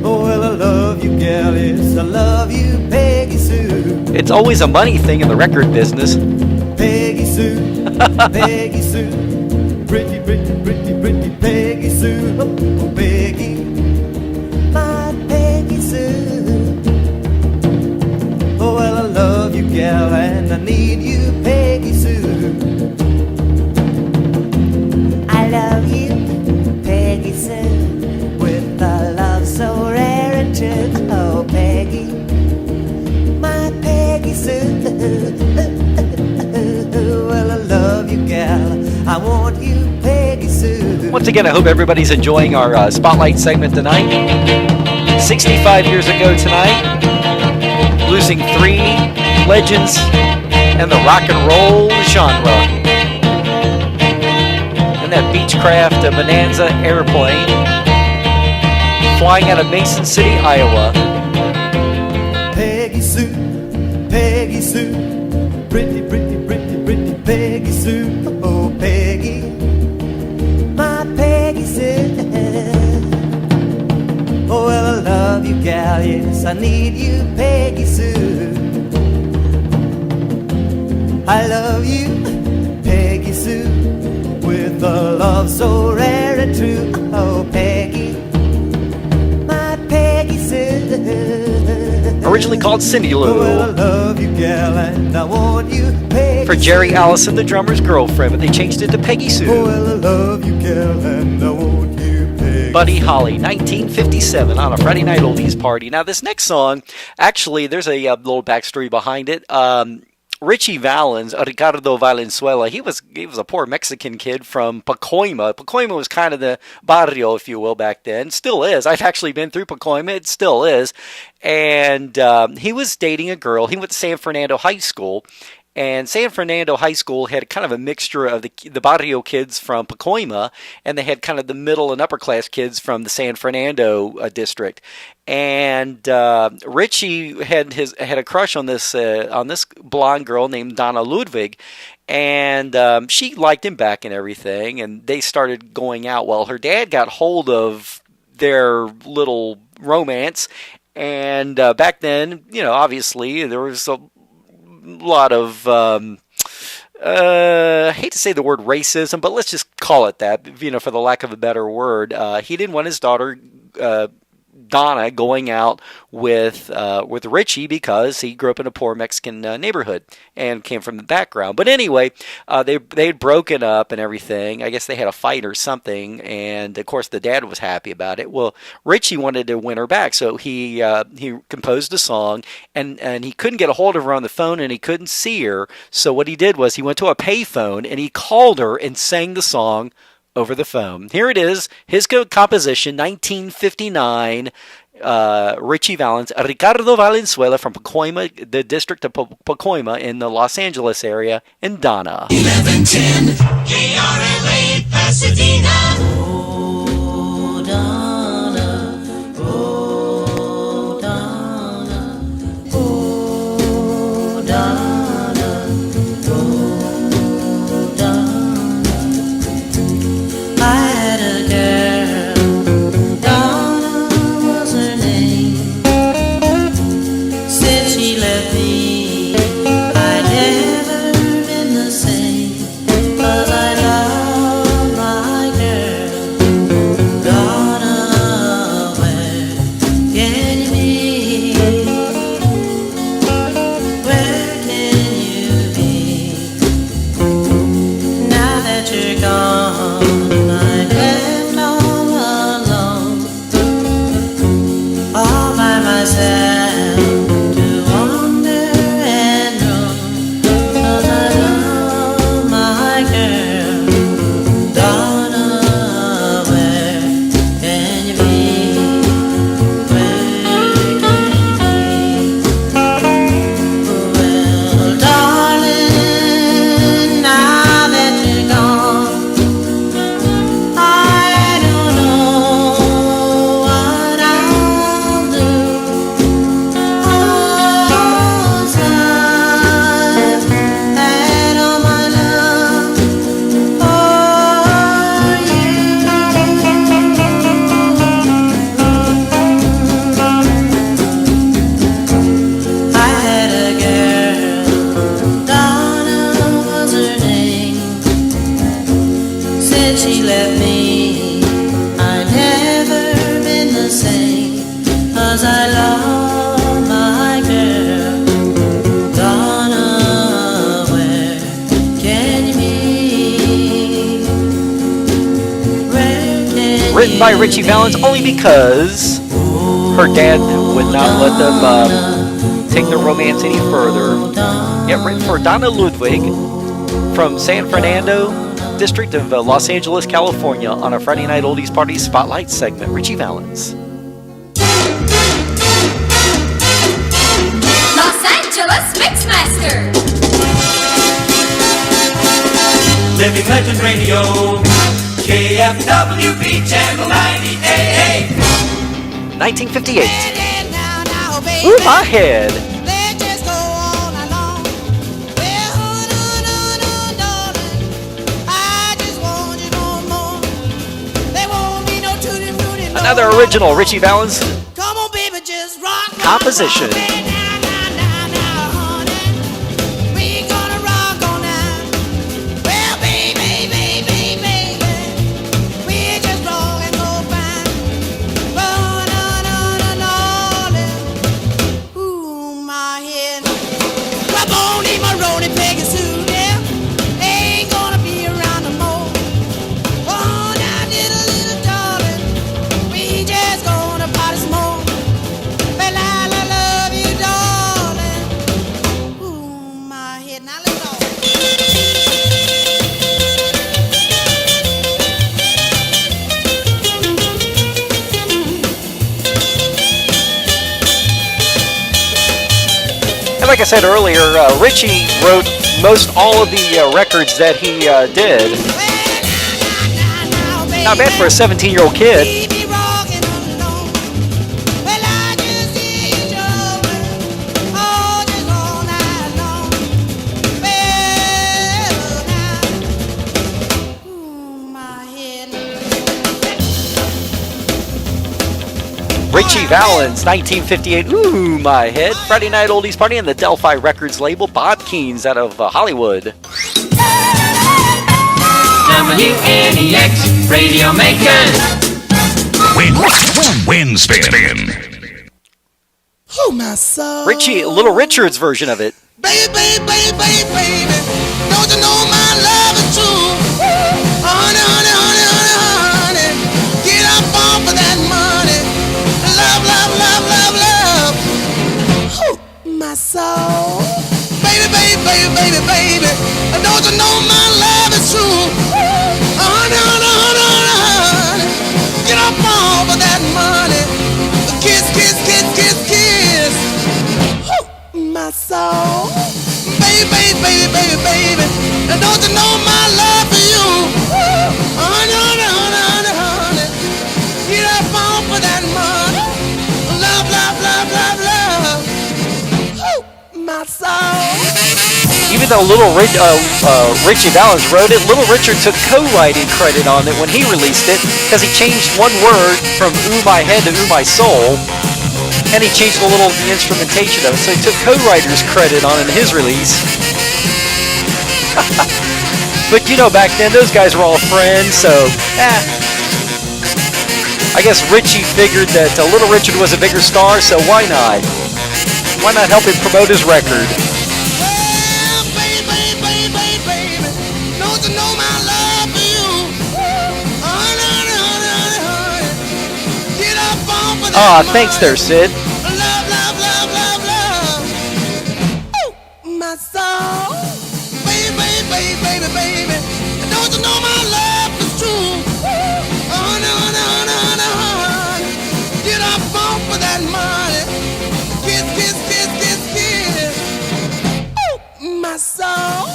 Oh, well, I love you, gal, yes, I love you, Peggy Sue. It's always a money thing in the record business. Peggy Sue, Peggy Sue, pretty, pretty, pretty, pretty Peggy Sue. Oh, Peggy, my Peggy Sue. Oh, well, I love you, gal, and I need you, Peggy Sue. I love you, Peggy Sue, with a love so rare and true. Oh, Peggy, my Peggy Sue. Well, I love you, gal, I want you, Peggy Sue. Once again, I hope everybody's enjoying our Spotlight segment tonight. 65 years ago tonight, losing 3 legends in the rock and roll genre. And that Beechcraft Bonanza airplane flying out of Mason City, Iowa. Peggy Sue, Peggy Sue, pretty, pretty, pretty, pretty Peggy Sue. Oh, Peggy, my Peggy Sue. Oh, well, I love you, gal, yes, I need you, Peggy Sue. I love you, Peggy Sue, with a love so rare and true. Oh, Peggy, my Peggy Sue. Originally called Cindy Lou. Oh, well, I love you, gal, and I want you, Peggy For Jerry Allison, the drummer's girlfriend, but they changed it to Peggy Sue. Oh, well, I love you, gal, and I want you, Peggy. Buddy Holly, 1957, on a Friday night oldies party. Now, this next song, actually, there's a little backstory behind it. Richie Valens, Ricardo Valenzuela, he was a poor Mexican kid from Pacoima. Pacoima was kind of the barrio, if you will, back then. Still is. I've actually been through Pacoima. It still is. And he was dating a girl. He went to San Fernando High School. And San Fernando High School had kind of a mixture of the barrio kids from Pacoima, and they had kind of the middle and upper class kids from the San Fernando district. And Richie had a crush on this blonde girl named Donna Ludwig, and she liked him back and everything. And they started going out. Well, her dad got hold of their little romance, and back then, obviously there was a lot of I hate to say the word racism, but let's just call it that, for the lack of a better word. He didn't want his daughter Donna going out with Richie because he grew up in a poor Mexican neighborhood and came from the background. But anyway, they had broken up and everything. I guess they had a fight or something, and of course the dad was happy about it. Well, Richie wanted to win her back, so he composed a song, and he couldn't get a hold of her on the phone, and he couldn't see her. So what he did was he went to a payphone and he called her and sang the song over the phone. Here it is, his composition, 1959, Richie Valens, Ricardo Valenzuela from Pacoima, the district of Pacoima in the Los Angeles area, and Donna. 1110 KRLA Pasadena. Oh, Donna, oh, Donna, oh, Donna, oh, Donna. I had a girl, Donna was her name. Since she left me, I'd never been the same. 'Cause I love my girl. that she left me, I never been the same, 'cause I love my girl. Donna, where can you be? Where can Written by Richie Valens only because her dad would not let them take their romance any further. Yet written for Donna Ludwig from San Fernando District of Los Angeles, California on a Friday Night Oldies Party Spotlight segment. Richie Valens. Los Angeles Mixmaster. Living Legend Radio, KFWB Channel 90 AA. 1958. Ooh, my head. Another original Richie Valens composition. Like I said earlier, Richie wrote most all of the records that he did. Not bad for a 17-year-old kid. Richie Valens, 1958. Ooh, my head. Friday Night Oldies Party on the Delphi Records label. Bob Keens out of Hollywood. WNEX Radio Makers. Win spin. Oh, my soul. Richie, Little Richard's version of it. Baby, baby, baby, baby, baby. Don't you know my love is true? Honey, honey, honey, honey, honey. Get up off of that money. Love, love, love, love, love. Oh, my soul. Baby, baby, baby, baby, baby. Don't you know my love is true? Honey, honey, honey, honey, honey. Get up off of that money. Kiss, kiss, kiss, kiss, kiss. Oh, my soul. Baby, baby, baby, baby, baby. Don't you know my love for you? Honey, honey, honey, honey, honey. Get up off of that money. Love, love, love, love, love. Oh, my soul. Even though Richie Valens wrote it, Little Richard took co-writing credit on it when he released it because he changed one word from "ooh my head" to "ooh my soul," and he changed the instrumentation of it. So he took co-writer's credit on it in his release. But you know, back then those guys were all friends, so I guess Richie figured that Little Richard was a bigger star, so why not? Why not help him promote his record? Ah, thanks there, Sid. Love, love, love, love, love. Oh, my soul. Baby, baby, baby, baby. Don't you know my love is true? Honey, honey, honey, honey, honey. Get up off of that money. Kiss, kiss, kiss, kiss, kiss. Oh, my soul.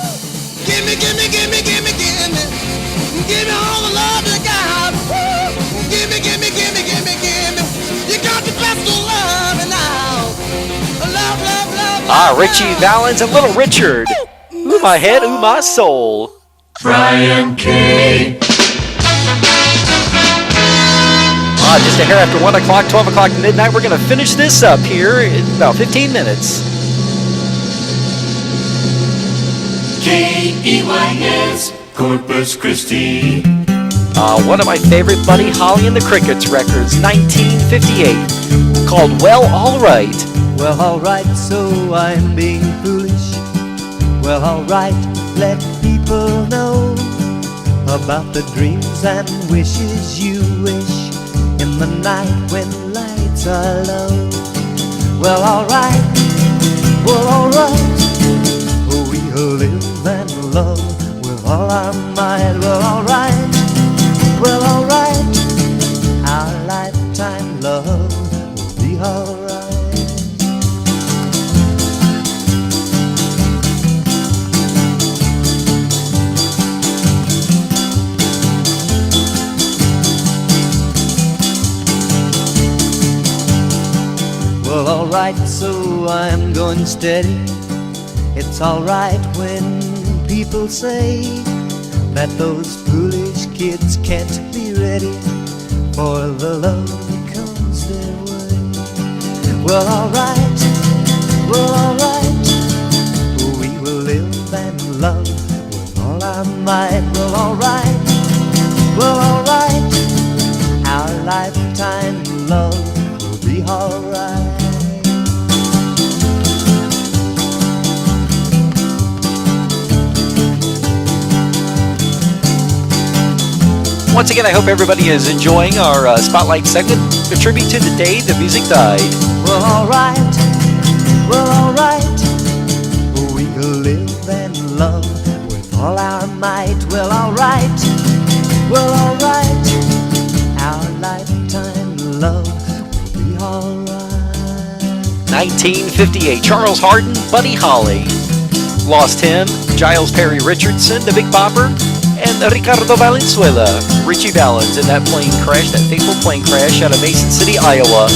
Give me, give me, give me, give me, give me. Give me all the love you got. Give me, give me, give me, give me, give me. You got the best of love and now. Love, love, love. Ah, Richie Valens and Little Richard. Ooh, my head, ooh, my soul. Brian K. Ah, just a hair after 1 o'clock, 12 o'clock midnight. We're going to finish this up here in about 15 minutes. K-E-Y-S, Corpus Christi. One of my favorite Buddy Holly and the Crickets records, 1958, called Well, Alright. Well, alright, so I'm being foolish. Well, alright, let people know about the dreams and wishes you wish in the night when lights are low. Well, alright, we'll live and love with all our might. Well, alright, our lifetime love will be alright. Well, alright, so I'm going steady. It's alright when people say that those foolish kids can't be ready for the love that comes their way. Well, alright, we will live and love with all our might. Well, alright, our lifetime love will be alright. Once again, I hope everybody is enjoying our Spotlight segment, a tribute to the day the music died. Well, alright, we'll live and love with all our might. Well, alright, our lifetime love will be alright. 1958, Charles Hardin, Buddy Holly. Lost him, Giles Perry Richardson, the Big Bopper, and Ricardo Valenzuela, Richie Valens in that plane crash, that fateful plane crash out of Mason City, Iowa.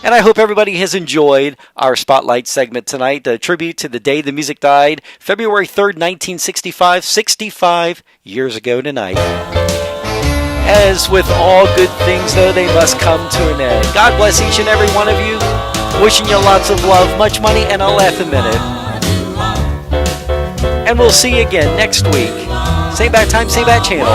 And I hope everybody has enjoyed our Spotlight segment tonight, a tribute to the day the music died, February 3rd, 1965, 65 years ago tonight. As with all good things, though, they must come to an end. God bless each and every one of you. Wishing you lots of love, much money, and a laugh a minute. And we'll see you again next week. Same bad time, same bad channel.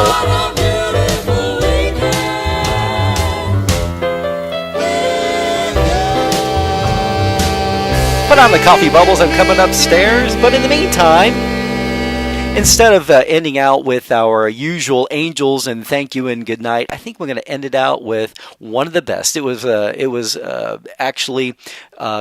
Put on the coffee bubbles, I'm coming upstairs. But in the meantime, instead of ending out with our usual angels and thank you and good night, I think we're going to end it out with one of the best. It was actually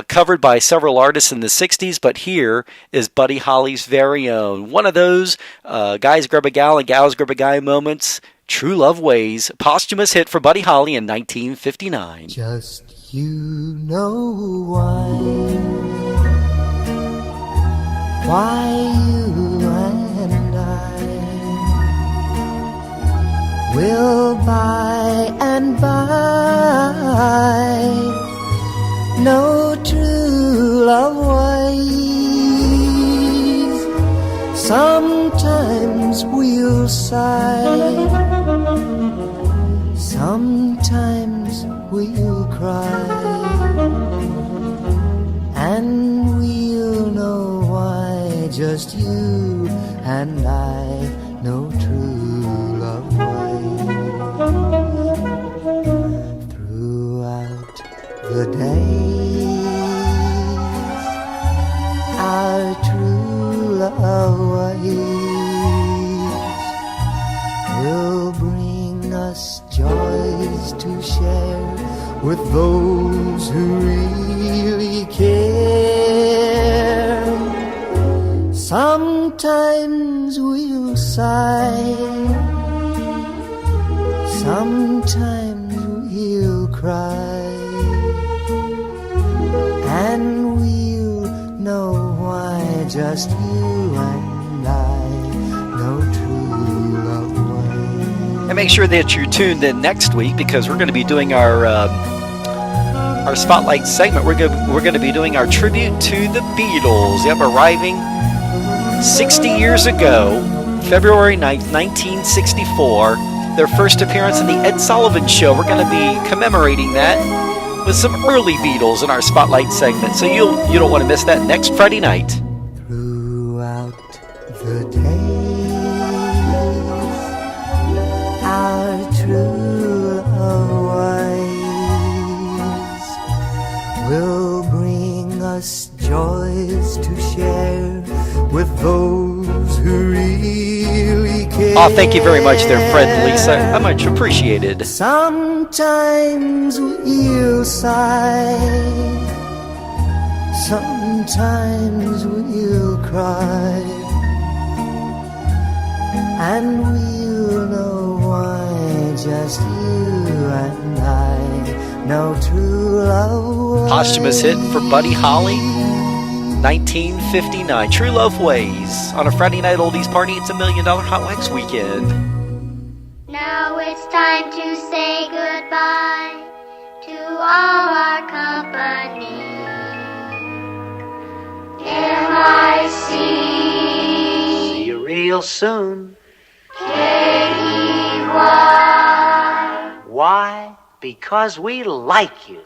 covered by several artists in the 60s, but here is Buddy Holly's very own. One of those guys grab a gal and gals grab a guy moments. True Love Ways, posthumous hit for Buddy Holly in 1959. Just you know why you and I will by and by know true love ways. Sometimes we'll sigh, sometimes we'll cry, and we'll know why just you and I know true love ways. Throughout the days, our true love ways will bring us joys to share with those who really care. Sometimes we'll sigh, sometimes we'll cry, and we'll know why just you and I know true love ways. And make sure that you're tuned in next week because we're going to be doing our Spotlight segment. We're going to be doing our tribute to the Beatles. Yep, arriving 60 years ago, February 9th, 1964, their first appearance in the Ed Sullivan Show. We're going to be commemorating that with some early Beatles in our Spotlight segment. So you don't want to miss that next Friday night. Throughout the days, Oh, thank you very much there, Fred and Lisa. I much appreciated. Sometimes we'll sigh, sometimes we'll cry, and we'll know why, just you and I, no true love. Posthumous hit for Buddy Holly, 1959. True Love Ways. On a Friday night oldies party, it's $1 Million Hotwax weekend. Now it's time to say goodbye to all our company. M-I-C. See you real soon. K-E-Y. Why? Because we like you.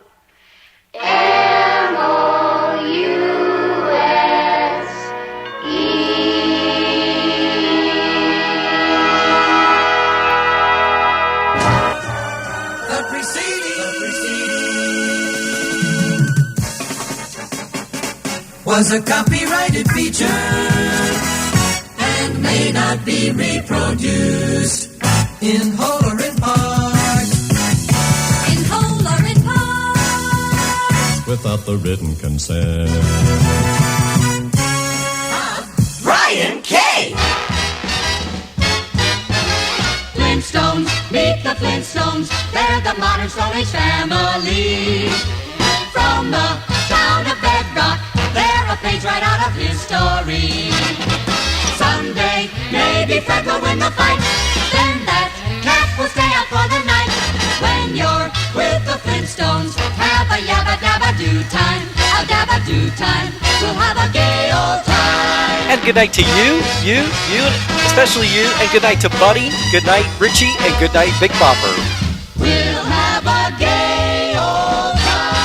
The preceding was a copyrighted feature and may not be reproduced in whole or in part. In whole or in part. Without the written consent. Brian K. Flintstones, meet the Flintstones. They're the modern Stone Age family. From the town of Bedrock, they're a page right out of history. Someday, maybe Fred will win the fight. Then that cat will stay out for the night. When you're with the Flintstones, have a yabba dabba do time. A dabba do time. We'll have a gay old time. And good night to you, and especially you, and good night to Buddy, good night Richie, and good night Big Bopper. We'll have a gay old time.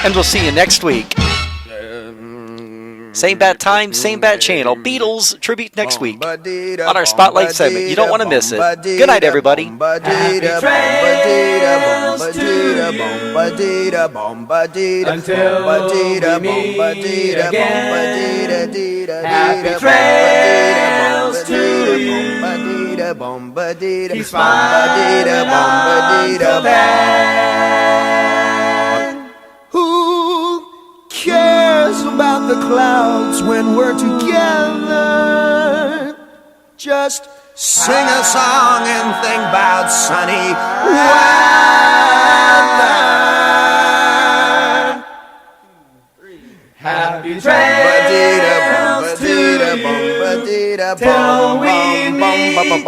And we'll see you next week. Same bat time, same bat channel. Beatles tribute next week on our Spotlight segment. You don't want to miss it. Good night, everybody. Happy trails until we meet again. Happy trails to you. Keep smiling until then. Who cares about the clouds when we're together? Just sing a song and think about sunny weather. Happy trails to you till we meet again.